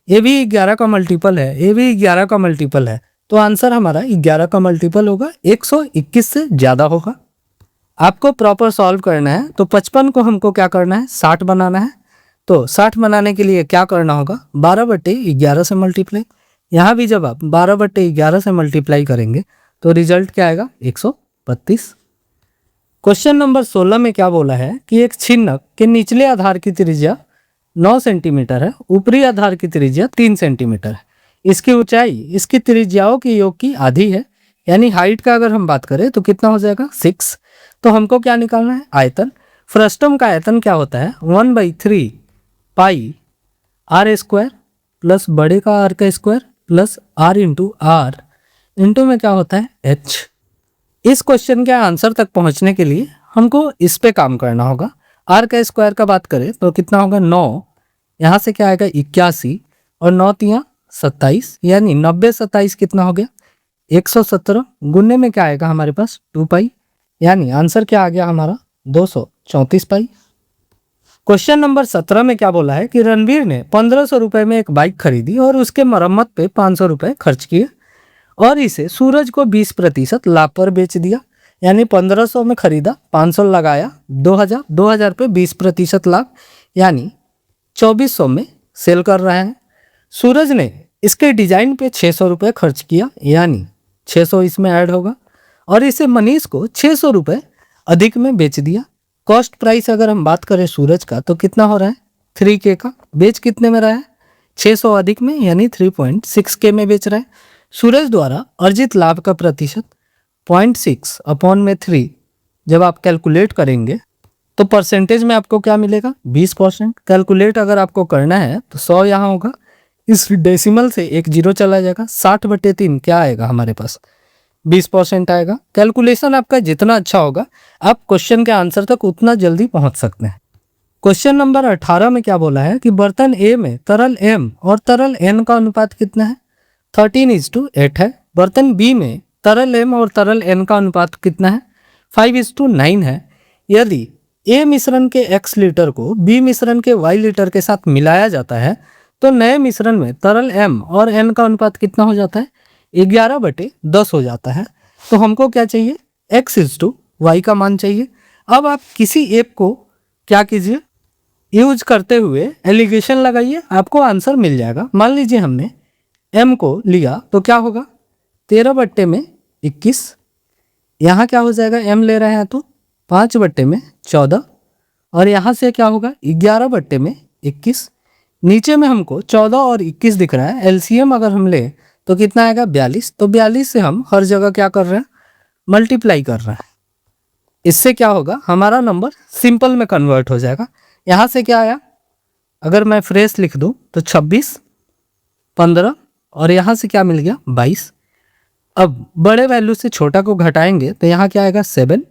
ये भी 11 का मल्टीपल है, ये भी 11 का मल्टीपल है, तो आंसर हमारा 11 का मल्टीपल होगा, 121 से ज़्यादा होगा। आपको प्रॉपर सॉल्व करना है तो 55 को हमको क्या करना है, 60 बनाना है। तो 60 बनाने के लिए क्या करना होगा, 12/11 से मल्टीप्लाई। यहाँ भी जब आप 12/11 से मल्टीप्लाई करेंगे तो रिजल्ट क्या आएगा, 132। क्वेश्चन नंबर 16 में क्या बोला है कि एक छिन्नक के निचले आधार की त्रिज्या 9 सेंटीमीटर है, ऊपरी आधार की त्रिज्या 3 सेंटीमीटर है। इसकी ऊंचाई इसकी त्रिज्याओं के योग की आधी है, यानी हाइट का अगर हम बात करें तो कितना हो जाएगा, 6। तो हमको क्या निकालना है, आयतन। फ्रस्टम का आयतन क्या होता है, 1/3 पाई r² प्लस बड़े का r का square plus r into r into में क्या होता है, h। इस क्वेश्चन के आंसर तक पहुंचने के लिए हमको इस पे काम करना होगा। r का स्क्वायर का बात करें तो कितना होगा, 9, यहाँ से क्या आएगा, 81, और 9 × 27, यानी 90/27 कितना हो गया, 117। गुन्ने में क्या आएगा हमारे पास, 2 पाई, यानी आंसर क्या आ गया हमारा, 234 पाई। क्वेश्चन नंबर 17 में क्या बोला है कि रणवीर ने 1500 रुपए में एक बाइक खरीदी और उसके मरम्मत पे 500 रुपए खर्च किए और इसे सूरज को 20% लाभ पर बेच दिया। यानी 1500 में खरीदा, 500 लगाया, 2000 पे 20% लाभ, यानी 2400 में सेल कर रहा है। सूरज ने इसके डिजाइन पे 600 रुपये खर्च किया, यानी 600 इसमें ऐड होगा, और इसे मनीष को 600 रुपये अधिक में बेच दिया। कॉस्ट प्राइस अगर हम बात करें सूरज का तो कितना हो रहा है, 3K का। बेच कितने में रहा है, 600 अधिक में, यानी 3.6K में बेच रहा है। सूरज द्वारा अर्जित लाभ का प्रतिशत 0.6/3 जब आप कैलकुलेट करेंगे तो परसेंटेज में आपको क्या मिलेगा, 20%। कैलकुलेट अगर आपको करना है तो 100 यहाँ होगा, इस डेसिमल से एक जीरो चला जाएगा, 60/3 क्या आएगा हमारे पास, 20% आएगा। कैलकुलेशन आपका जितना अच्छा होगा आप क्वेश्चन के आंसर तक उतना जल्दी पहुंच सकते हैं। क्वेश्चन नंबर 18 में क्या बोला है कि बर्तन ए में तरल M और तरल N का अनुपात कितना है? 13:8 है। बर्तन बी में तरल M और तरल N का अनुपात कितना है? 5:9 है। यदि ए मिश्रण के X लीटर को बी मिश्रण के Y लीटर के साथ मिलाया जाता है तो नए मिश्रण में तरल M और N का अनुपात कितना हो जाता है? 11/10 हो जाता है। तो हमको क्या चाहिए? X/Y का मान चाहिए। अब आप किसी एक को क्या कीजिए, यूज करते हुए एलिगेशन लगाइए, आपको आंसर मिल जाएगा। मान लीजिए हमने M को लिया तो क्या होगा? 13/21। यहाँ क्या हो जाएगा? M ले रहे हैं तो 5/14 और यहाँ से क्या होगा? 11/21। नीचे में हमको 14 और 21 दिख रहा है। एलसीएम अगर हम ले तो कितना आएगा? 42। तो 42 से हम हर जगह क्या कर रहे हैं? मल्टीप्लाई कर रहे हैं। इससे क्या होगा? हमारा नंबर सिंपल में कन्वर्ट हो जाएगा। यहाँ से क्या आया? अगर मैं फ्रेश लिख दूँ तो 26, 15 और यहाँ से क्या मिल गया? 22। अब बड़े वैल्यू से छोटा को घटाएंगे तो यहाँ क्या आएगा? 7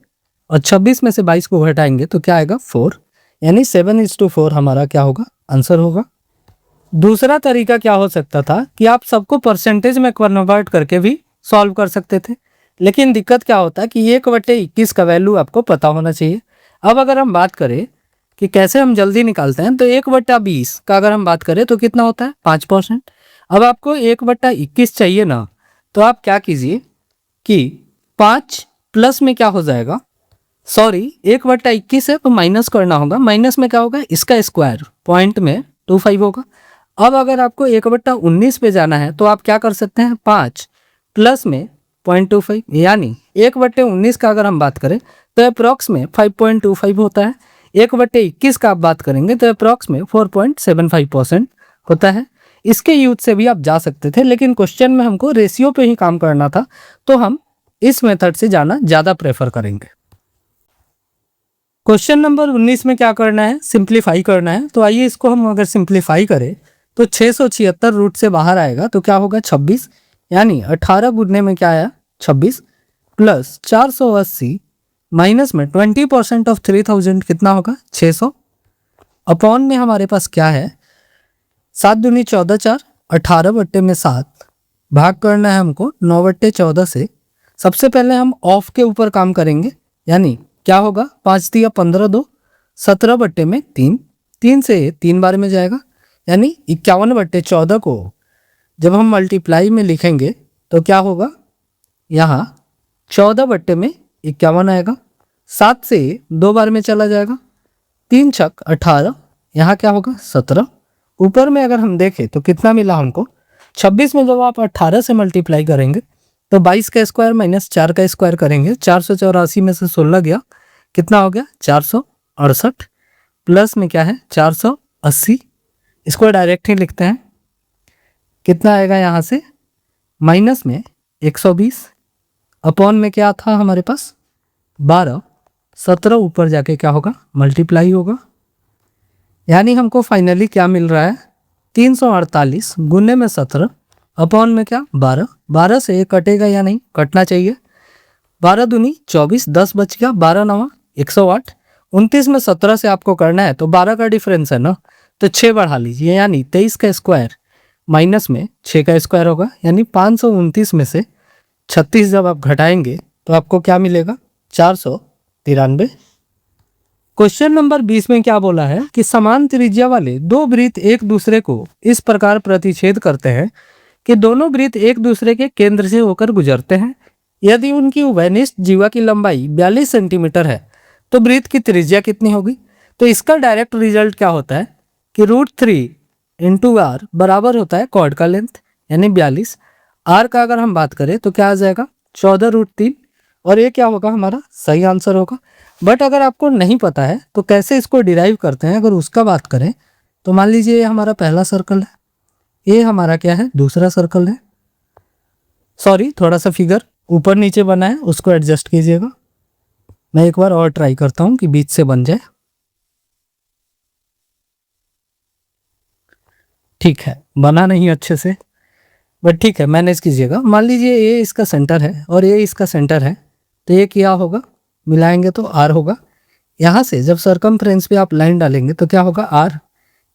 और 26 में से 22 को घटाएंगे तो क्या आएगा? 4। यानी 7:4 हमारा क्या होगा? आंसर होगा। दूसरा तरीका क्या हो सकता था कि आप सबको परसेंटेज में कन्वर्ट करके भी सॉल्व कर सकते थे, लेकिन दिक्कत क्या होता है कि 1/21 का वैल्यू आपको पता होना चाहिए। अब अगर हम बात करें कि कैसे हम जल्दी निकालते हैं तो 1/20 का अगर हम बात करें तो कितना होता है? 5%। अब आपको 1/21 चाहिए ना, तो आप क्या कीजिए कि 5 प्लस में क्या हो जाएगा? सॉरी, 1/21 है तो माइनस करना होगा। माइनस में क्या होगा? इसका स्क्वायर, पॉइंट में 25 होगा। अब अगर आपको 1/19 पे जाना है तो आप क्या कर सकते हैं? 5 प्लस में 0.25, यानी 1/19 का अगर हम बात करें तो अप्रॉक्स में 5.25 होता है। 1/21 का आप बात करेंगे तो अप्रॉक्स में 4.75% होता है। इसके यूज से भी आप जा सकते थे, लेकिन क्वेश्चन में हमको रेशियो पे ही काम करना था तो हम इस मेथड से जाना ज़्यादा प्रेफर करेंगे। क्वेश्चन नंबर 19 में क्या करना है? सिंप्लीफाई करना है। तो आइए इसको हम अगर सिंप्लीफाई करें तो 676 रूट से बाहर आएगा तो क्या होगा? 26। यानी 18 गुणने में क्या आया? 26 प्लस 480 माइनस में 20% ऑफ 3000 कितना होगा? 600। अपॉन में हमारे पास क्या है? 7 दूनी 14, 4 18/7 भाग करना है हमको 9/14 से। सबसे पहले हम ऑफ के ऊपर काम करेंगे, यानी क्या होगा? 5 दिया 15, 2 17/3। 3 से 3 बार में जाएगा, यानी 51/14 को जब हम मल्टीप्लाई में लिखेंगे तो क्या होगा? यहाँ 14/51 आएगा। 7 से 2 बार में चला जाएगा, 3 छक 18, यहाँ क्या होगा? 17। ऊपर में अगर हम देखें तो कितना मिला हमको? 26 में जब आप 18 से मल्टीप्लाई करेंगे तो 22 का स्क्वायर माइनस 4 का स्क्वायर करेंगे। 484 में से 16 गया, कितना हो गया? 468। प्लस में क्या है? 480। इसको डायरेक्ट ही लिखते हैं, कितना आएगा यहाँ से? माइनस में 120। अपॉन में क्या था हमारे पास? 12। 17 ऊपर जाके क्या होगा? मल्टीप्लाई होगा। यानी हमको फाइनली क्या मिल रहा है? 348 गुने में 17 अपॉन में क्या? 12। 12 से एक कटेगा या नहीं? कटना चाहिए। 12 दूनी 24, 10 बच गया। 12 9 108। 29 में 17 से आपको करना है तो 12 का डिफरेंस है ना, तो 6 बढ़ा लीजिए, यानी 23 का स्क्वायर माइनस में 6 का स्क्वायर होगा। यानी 529 में से 36 जब आप घटाएंगे तो आपको क्या मिलेगा? 493। क्वेश्चन नंबर 20 में क्या बोला है कि समान त्रिज्या वाले दो वृत्त एक दूसरे को इस प्रकार प्रतिच्छेद करते हैं कि दोनों वृत्त एक दूसरे के केंद्र से होकर गुजरते हैं। यदि उनकी उभयनिष्ठ जीवा की लंबाई 42 सेंटीमीटर है तो वृत्त की त्रिज्या कितनी होगी? तो इसका डायरेक्ट रिजल्ट क्या होता है कि √3 × r बराबर होता है कॉर्ड का लेंथ, यानी 42। r का अगर हम बात करें तो क्या आ जाएगा? 14√3। और ये क्या होगा? हमारा सही आंसर होगा। बट अगर आपको नहीं पता है तो कैसे इसको डिराइव करते हैं, अगर उसका बात करें तो मान लीजिए ये हमारा पहला सर्कल है, ये हमारा क्या है? दूसरा सर्कल है। सॉरी, थोड़ा सा फिगर ऊपर नीचे बना है, उसको एडजस्ट कीजिएगा। मैं एक बार और ट्राई करता हूँ कि बीच से बन जाए। ठीक है, बना नहीं अच्छे से, बट ठीक है, मैनेज कीजिएगा। मान लीजिए ये इसका सेंटर है और ये इसका सेंटर है, तो ये क्या होगा, मिलाएंगे तो आर होगा। यहाँ से जब सरकमफ्रेंस पे आप लाइन डालेंगे तो क्या होगा, आर।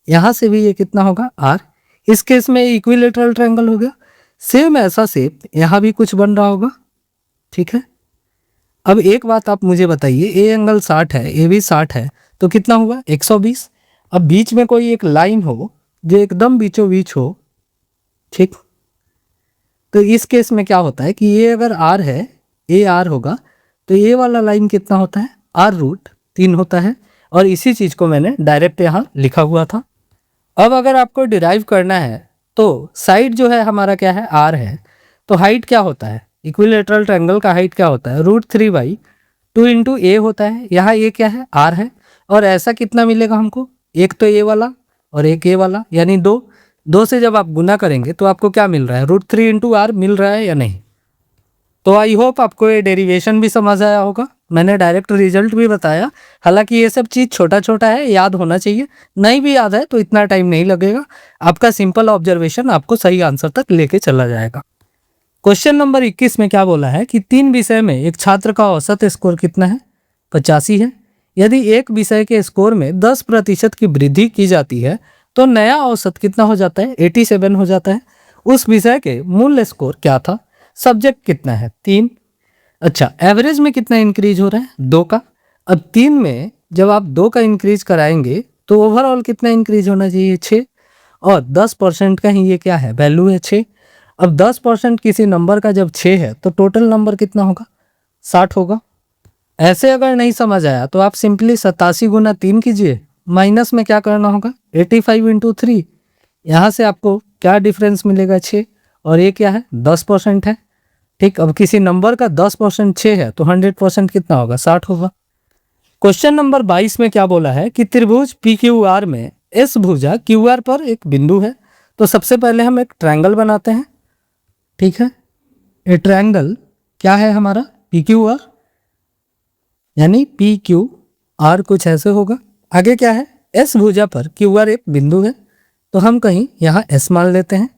यहाँ से भी ये कितना होगा, आर। इस केस में इक्विलेटरल ट्रायंगल हो गया। सेम ऐसा शेप यहाँ भी कुछ बन रहा होगा, ठीक है। अब एक बात आप मुझे बताइए, ए एंगल 60 है, ए भी 60 है, तो कितना हुआ, 120। अब बीच में कोई एक लाइन हो जो एकदम बीचों बीच हो, ठीक, तो इस केस में क्या होता है कि ये अगर आर है, ए आर होगा, तो ये वाला लाइन कितना होता है, R√3 होता है। और इसी चीज़ को मैंने डायरेक्ट यहाँ लिखा हुआ था। अब अगर आपको डिराइव करना है तो साइड जो है हमारा क्या है, आर है, तो हाइट क्या होता है, इक्विलेटरल ट्रायंगल का हाइट क्या होता है, √3/2 इंटू ए होता है। यहाँ ए क्या है, आर है। और ऐसा कितना मिलेगा हमको, एक तो ए वाला और एक ए वाला, यानी दो से जब आप गुना करेंगे तो आपको क्या मिल रहा है, √3 इंटू आर मिल रहा है या नहीं। तो आई होप आपको ये डेरिवेशन भी समझ आया होगा। मैंने डायरेक्ट रिजल्ट भी बताया। हालांकि ये सब चीज़ छोटा छोटा है, याद होना चाहिए। नहीं भी याद है तो इतना टाइम नहीं लगेगा, आपका सिंपल ऑब्जर्वेशन आपको सही आंसर तक लेके चला जाएगा। क्वेश्चन नंबर 21 में क्या बोला है कि 3 विषय में एक छात्र का औसत स्कोर कितना है, 85 है। यदि एक विषय के स्कोर में 10% की वृद्धि की जाती है तो नया औसत कितना हो जाता है, 87 हो जाता है। उस विषय के मूल स्कोर क्या था, सब्जेक्ट कितना है, 3। अच्छा, एवरेज में कितना इंक्रीज हो रहा है, 2 का। अब 3 में जब आप 2 का इंक्रीज कराएंगे तो ओवरऑल कितना इंक्रीज होना चाहिए, 6। और 10% का ही ये क्या है, वैल्यू है 6। अब 10% किसी नंबर का जब 6 है तो टोटल नंबर कितना होगा, 60 होगा। ऐसे अगर नहीं समझ आया तो आप सिंपली 87 गुना 3 कीजिए, माइनस में क्या करना होगा, 85 इंटू 3। यहाँ से आपको क्या डिफरेंस मिलेगा, 6। और ये क्या है, 10% है, ठीक। अब किसी नंबर का 10% 6 है तो 100% कितना होगा, 60 होगा। क्वेश्चन नंबर 22 में क्या बोला है कि त्रिभुज PQR में एस भुजा QR पर एक बिंदु है। तो सबसे पहले हम एक ट्रायंगल बनाते हैं, ठीक है। ये ट्रायंगल क्या है हमारा, PQR, यानी PQR कुछ ऐसे होगा। आगे क्या है, एस भुजा पर QR एक बिंदु है, तो हम कहीं यहाँ S मान लेते हैं।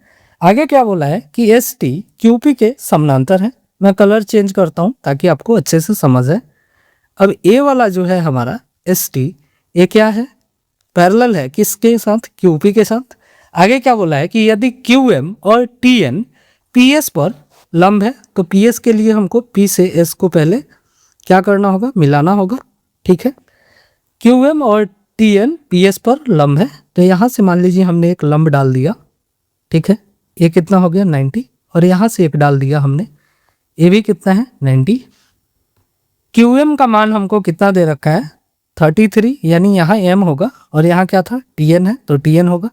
आगे क्या बोला है कि ST QP के समानांतर है। मैं कलर चेंज करता हूँ ताकि आपको अच्छे से समझ आए। अब ए वाला जो है हमारा ST, ये क्या है, पैरेलल है किसके साथ, QP के साथ। आगे क्या बोला है कि यदि QM और TN PS पर लंब है, तो PS के लिए हमको P से S को पहले क्या करना होगा, मिलाना होगा, ठीक है। QM और TN PS पर लंब है, तो यहाँ से मान लीजिए हमने एक लंब डाल दिया, ठीक है। ये कितना हो गया, 90। और यहाँ से एक डाल दिया हमने, ये भी कितना है, 90। QM का मान हमको कितना दे रखा है, 33, यानी यहाँ M होगा और यहाँ क्या था, TN है, तो TN होगा।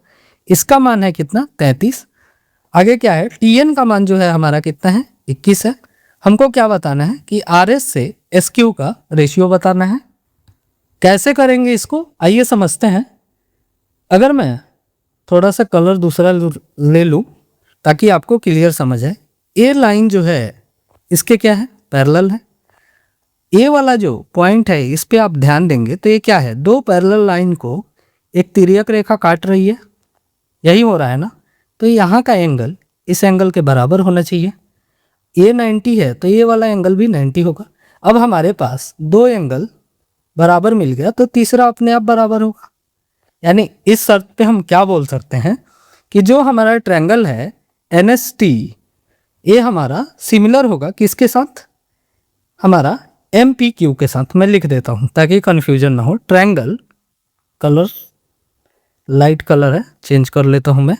इसका मान है कितना, 33। आगे क्या है, TN का मान जो है हमारा कितना है, 21 है। हमको क्या बताना है कि RS से SQ का रेशियो बताना है। कैसे करेंगे इसको, आइए समझते हैं। अगर मैं थोड़ा सा कलर दूसरा ले लूँ ताकि आपको क्लियर समझ आए। ए लाइन जो है इसके क्या है, पैरेलल है। ए वाला जो पॉइंट है इस पे आप ध्यान देंगे तो ये क्या है, 2 पैरेलल लाइन को एक तिर्यक रेखा काट रही है, यही हो रहा है ना। तो यहाँ का एंगल इस एंगल के बराबर होना चाहिए। ए 90 है तो ये वाला एंगल भी 90 होगा। अब हमारे पास 2 एंगल बराबर मिल गया तो तीसरा अपने आप बराबर होगा। यानी इस शर्त पे हम क्या बोल सकते हैं कि जो हमारा ट्रायंगल है NST, ये हमारा सिमिलर होगा किसके साथ, हमारा MPQ के साथ। मैं लिख देता हूँ ताकि कन्फ्यूजन ना हो। ट्रायंगल कलर लाइट कलर है, चेंज कर लेता हूँ मैं।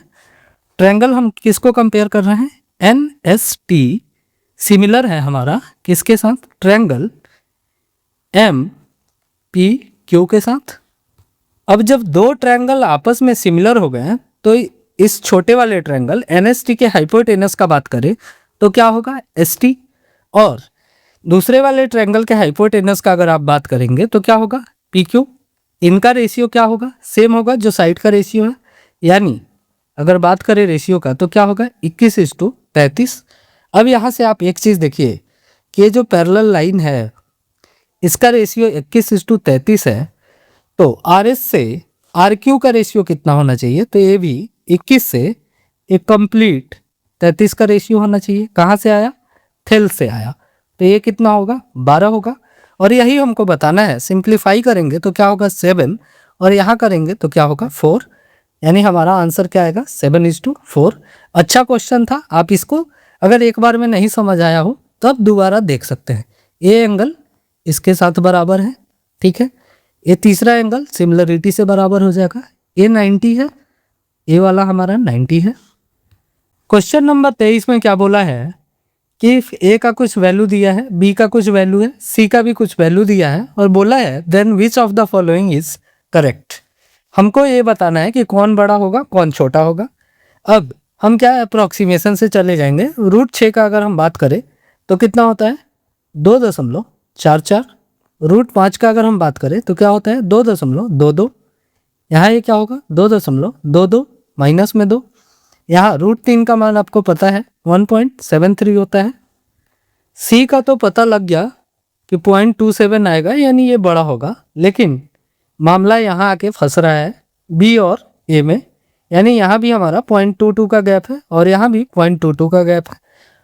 ट्रायंगल हम किसको कंपेयर कर रहे हैं, NST सिमिलर है हमारा किसके साथ, ट्रायंगल MPQ के साथ। अब जब 2 ट्रायंगल आपस में सिमिलर हो गए हैं तो इस छोटे वाले ट्रायंगल NST के हाइपोटेनस का बात करें तो क्या होगा, ST। और दूसरे वाले ट्रायंगल के हाइपोटेनस का अगर आप बात करेंगे तो क्या होगा, PQ। इनका रेशियो क्या होगा, सेम होगा जो साइड का रेशियो है। यानी अगर बात करें रेशियो का तो क्या होगा, 21:33। अब यहाँ से आप एक चीज़ देखिए कि जो पैरेलल लाइन है इसका रेशियो 21:33 है, तो RS से RQ का रेशियो कितना होना चाहिए, तो ये भी 21 से एक कंप्लीट 33 का रेशियो होना चाहिए। कहाँ से आया? थेल से आया। तो ये कितना होगा? 12 होगा। और यही हमको बताना है। सिंप्लीफाई करेंगे तो क्या होगा? 7, और यहाँ करेंगे तो क्या होगा? 4। यानी हमारा आंसर क्या आएगा? 7:4। अच्छा क्वेश्चन था। आप इसको अगर एक बार में नहीं समझ आया हो तब दोबारा देख सकते हैं। ये एंगल इसके साथ बराबर है, ठीक है। ये तीसरा एंगल सिमिलरिटी से बराबर हो जाएगा। ये 90 है, ये वाला हमारा 90 है। क्वेश्चन नंबर 23 में क्या बोला है कि ए का कुछ वैल्यू दिया है, बी का कुछ वैल्यू है, सी का भी कुछ वैल्यू दिया है, और बोला है then which of the following is correct. हमको ये बताना है कि कौन बड़ा होगा कौन छोटा होगा। अब हम क्या अप्रोक्सीमेशन से चले जाएंगे। √6 का अगर हम बात करें तो कितना होता है? 2.44। √5 का अगर हम बात करें तो क्या होता है? 2.22। यहाँ ये क्या होगा? 2.22 माइनस में 2। यहाँ √3 का मान आपको पता है 1.73 होता है। सी का तो पता लग गया कि 0.27 आएगा, यानी ये बड़ा होगा। लेकिन मामला यहाँ आके फंस रहा है बी और ए में, यानी यहाँ भी हमारा 0.22 का गैप है और यहाँ भी 0.22 का गैप है।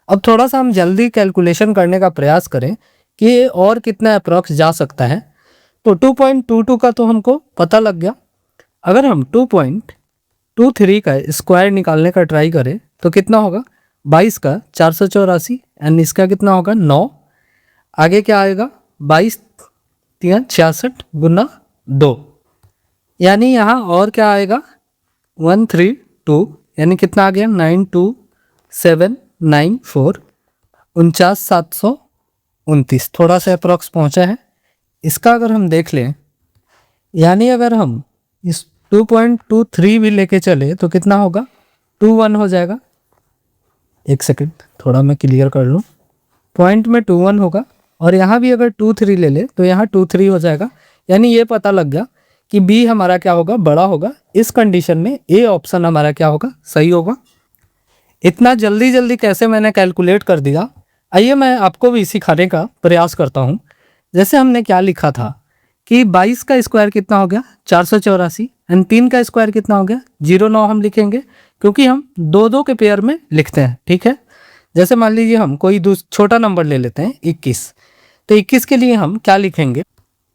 अब थोड़ा सा हम जल्दी कैलकुलेशन करने का प्रयास करें कि ये और कितना अप्रॉक्स जा सकता है। तो 2.22 का तो हमको पता लग गया। अगर हम 2.23 का स्क्वायर निकालने का ट्राई करें तो कितना होगा? 22 का 484, एंड इसका कितना होगा? 9। आगे क्या आएगा? 22 3 66 गुना 2, यानी यहाँ और क्या आएगा? 132, यानी कितना आ गया? 92794, 49729। थोड़ा सा अप्रॉक्स पहुँचा है। इसका अगर हम देख लें, यानी अगर हम इस 2.23 भी लेके चले तो कितना होगा? 21 हो जाएगा। एक सेकंड, थोड़ा मैं क्लियर कर लूँ। पॉइंट में 21 होगा, और यहाँ भी अगर 23 ले ले तो यहाँ 23 हो जाएगा। यानी ये पता लग गया कि बी हमारा क्या होगा? बड़ा होगा। इस कंडीशन में ए ऑप्शन हमारा क्या होगा? सही होगा। इतना जल्दी जल्दी कैसे मैंने कैलकुलेट कर दिया, आइए मैं आपको भी सिखाने का प्रयास करता हूँ। जैसे हमने क्या लिखा था कि 22 का स्क्वायर कितना हो गया? 484, एंड 3 का स्क्वायर कितना हो गया? 09 हम लिखेंगे, क्योंकि हम 2 के पेयर में लिखते हैं, ठीक है। जैसे मान लीजिए हम कोई छोटा नंबर ले लेते हैं 21, तो 21 के लिए हम क्या लिखेंगे?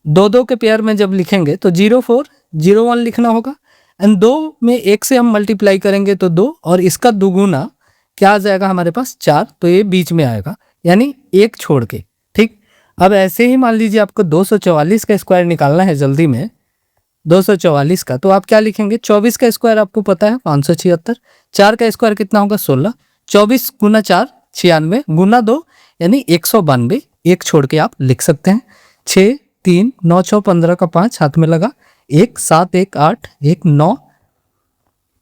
2 के पेयर में जब लिखेंगे तो 0401 लिखना होगा, एंड 2 में 1 से हम मल्टीप्लाई करेंगे तो 2, और इसका दुगुना क्या आ जाएगा हमारे पास? 4, तो ये बीच में आएगा, यानी 1 छोड़ के, ठीक। अब ऐसे ही मान लीजिए आपको 244 का स्क्वायर निकालना है जल्दी में, 244 का, तो आप क्या लिखेंगे? 24 का स्क्वायर आपको पता है 576, 4 का स्क्वायर कितना होगा? 16, 24 गुना 4 96 गुना 2 यानी 192, 1 छोड़ के आप लिख सकते हैं। 6 3 9 6 15 का 5 हाथ में लगा, 1 7 1 8 1 9,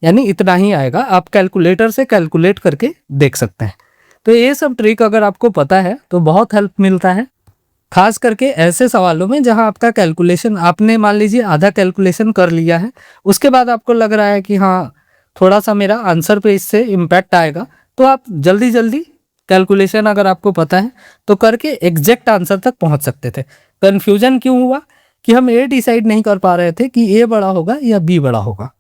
यानी इतना ही आएगा। आप कैलकुलेटर से कैलकुलेट करके देख सकते हैं। तो ये सब ट्रिक अगर आपको पता है तो बहुत हेल्प मिलता है, खास करके ऐसे सवालों में जहां आपका कैलकुलेशन, आपने मान लीजिए आधा कैलकुलेशन कर लिया है, उसके बाद आपको लग रहा है कि हाँ थोड़ा सा मेरा आंसर पे इससे इम्पैक्ट आएगा, तो आप जल्दी जल्दी कैलकुलेशन अगर आपको पता है तो करके एग्जैक्ट आंसर तक पहुंच सकते थे। कन्फ्यूजन क्यों हुआ कि हम ये डिसाइड नहीं कर पा रहे थे कि ए बड़ा होगा या बी बड़ा होगा।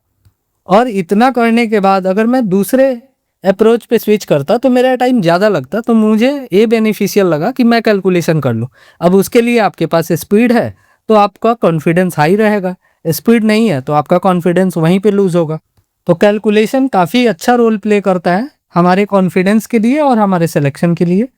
और इतना करने के बाद अगर मैं दूसरे अप्रोच पे स्विच करता तो मेरा टाइम ज़्यादा लगता, तो मुझे ये बेनिफिशियल लगा कि मैं कैलकुलेशन कर लूँ। अब उसके लिए आपके पास स्पीड है तो आपका कॉन्फिडेंस हाई रहेगा, स्पीड नहीं है तो आपका कॉन्फिडेंस वहीं पे लूज होगा। तो कैलकुलेशन काफ़ी अच्छा रोल प्ले करता है हमारे कॉन्फिडेंस के लिए और हमारे सिलेक्शन के लिए।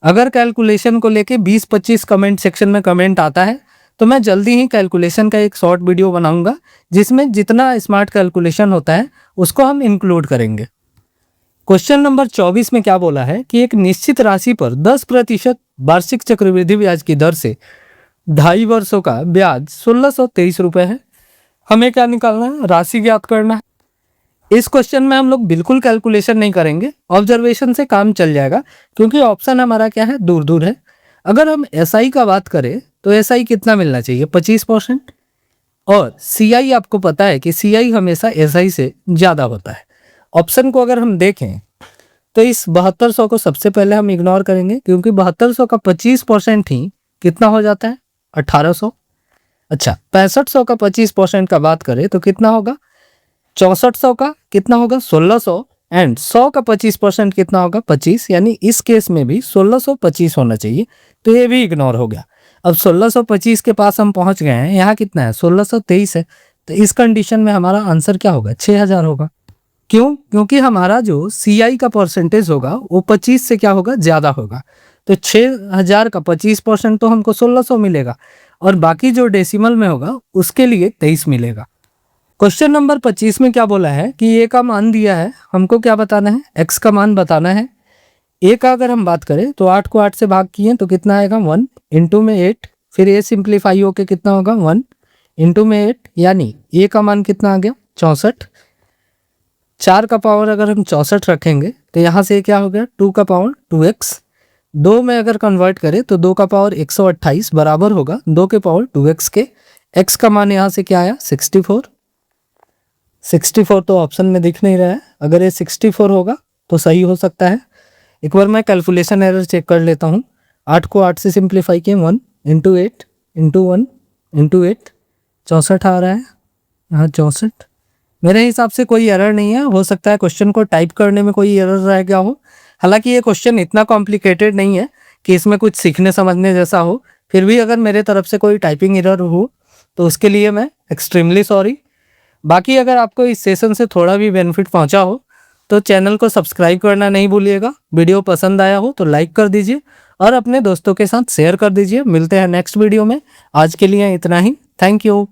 अगर कैलकुलेशन को लेके 20-25 कमेंट सेक्शन में कमेंट आता है तो मैं जल्दी ही कैलकुलेशन का एक शॉर्ट वीडियो बनाऊंगा जिसमें जितना स्मार्ट कैलकुलेशन होता है उसको हम इंक्लूड करेंगे। क्वेश्चन नंबर 24 में क्या बोला है कि एक निश्चित राशि पर 10% वार्षिक चक्रवृद्धि ब्याज की दर से 2.5 वर्षों का ब्याज 1623 रुपये है। हमें क्या निकालना है? राशि ज्ञात करना है। इस क्वेश्चन में हम लोग बिल्कुल कैलकुलेशन नहीं करेंगे, ऑब्जर्वेशन से काम चल जाएगा, क्योंकि ऑप्शन हमारा क्या है? दूर दूर है। अगर हम एसआई का बात करें तो एसआई कितना मिलना चाहिए? 25%, और सीआई आपको पता है कि सीआई हमेशा एसआई से ज़्यादा होता है। ऑप्शन को अगर हम देखें तो इस 7200 को सबसे पहले हम इग्नोर करेंगे, क्योंकि 7200 का 25% ही कितना हो जाता है? 1800। अच्छा, 6500 का 25% का बात करें तो कितना होगा? 6400 का कितना होगा? 1600, एंड 100 का 25% कितना होगा 25, यानी इस केस में भी 1625 होना चाहिए, तो ये भी इग्नोर हो गया। अब 1625 के पास हम पहुंच गए हैं, यहाँ कितना है 1623 है, तो इस कंडीशन में हमारा आंसर क्या होगा 6000 होगा। क्यों? क्योंकि हमारा जो CI का परसेंटेज होगा वो 25 से क्या होगा ज़्यादा होगा, तो 6000 का 25% तो हमको 1600 मिलेगा, और बाकी जो डेसिमल में होगा उसके लिए 23 मिलेगा। क्वेश्चन नंबर 25 में क्या बोला है कि ए का मान दिया है, हमको क्या बताना है, एक्स का मान बताना है। ए का अगर हम बात करें तो 8 को 8 से भाग किए तो कितना आएगा 1, इंटू में 8, फिर ए सिंप्लीफाई होके कितना होगा 1 इंटू में 8, यानी ए का मान कितना आ गया 64। 4 का पावर अगर हम 64 रखेंगे तो यहाँ से क्या हो गया 2 का पावर 2x, 2 में अगर कन्वर्ट करें तो 2 का पावर 128 बराबर होगा 2 के पावर 2x के। x का मान यहाँ से क्या आया 64। 64 तो ऑप्शन में दिख नहीं रहा है, अगर ये 64 होगा तो सही हो सकता है। एक बार मैं कैलकुलेशन एरर चेक कर लेता हूँ। 8 को 8 से सिंप्लीफाई किए 1 इंटू 8 इंटू 1 इंटू 8, 64 आ रहा है यहाँ 64। मेरे हिसाब से कोई एरर नहीं है, हो सकता है क्वेश्चन को टाइप करने में कोई एरर रह गया हो। हालांकि ये क्वेश्चन इतना कॉम्प्लिकेटेड नहीं है कि इसमें कुछ सीखने समझने जैसा हो, फिर भी अगर मेरे तरफ से कोई टाइपिंग एरर हो तो उसके लिए मैं एक्सट्रीमली सॉरी। बाकी अगर आपको इस सेशन से थोड़ा भी बेनिफिट पहुंचा हो तो चैनल को सब्सक्राइब करना नहीं भूलिएगा। वीडियो पसंद आया हो तो लाइक कर दीजिए और अपने दोस्तों के साथ शेयर कर दीजिए। मिलते हैं नेक्स्ट वीडियो में, आज के लिए इतना ही। Thank you.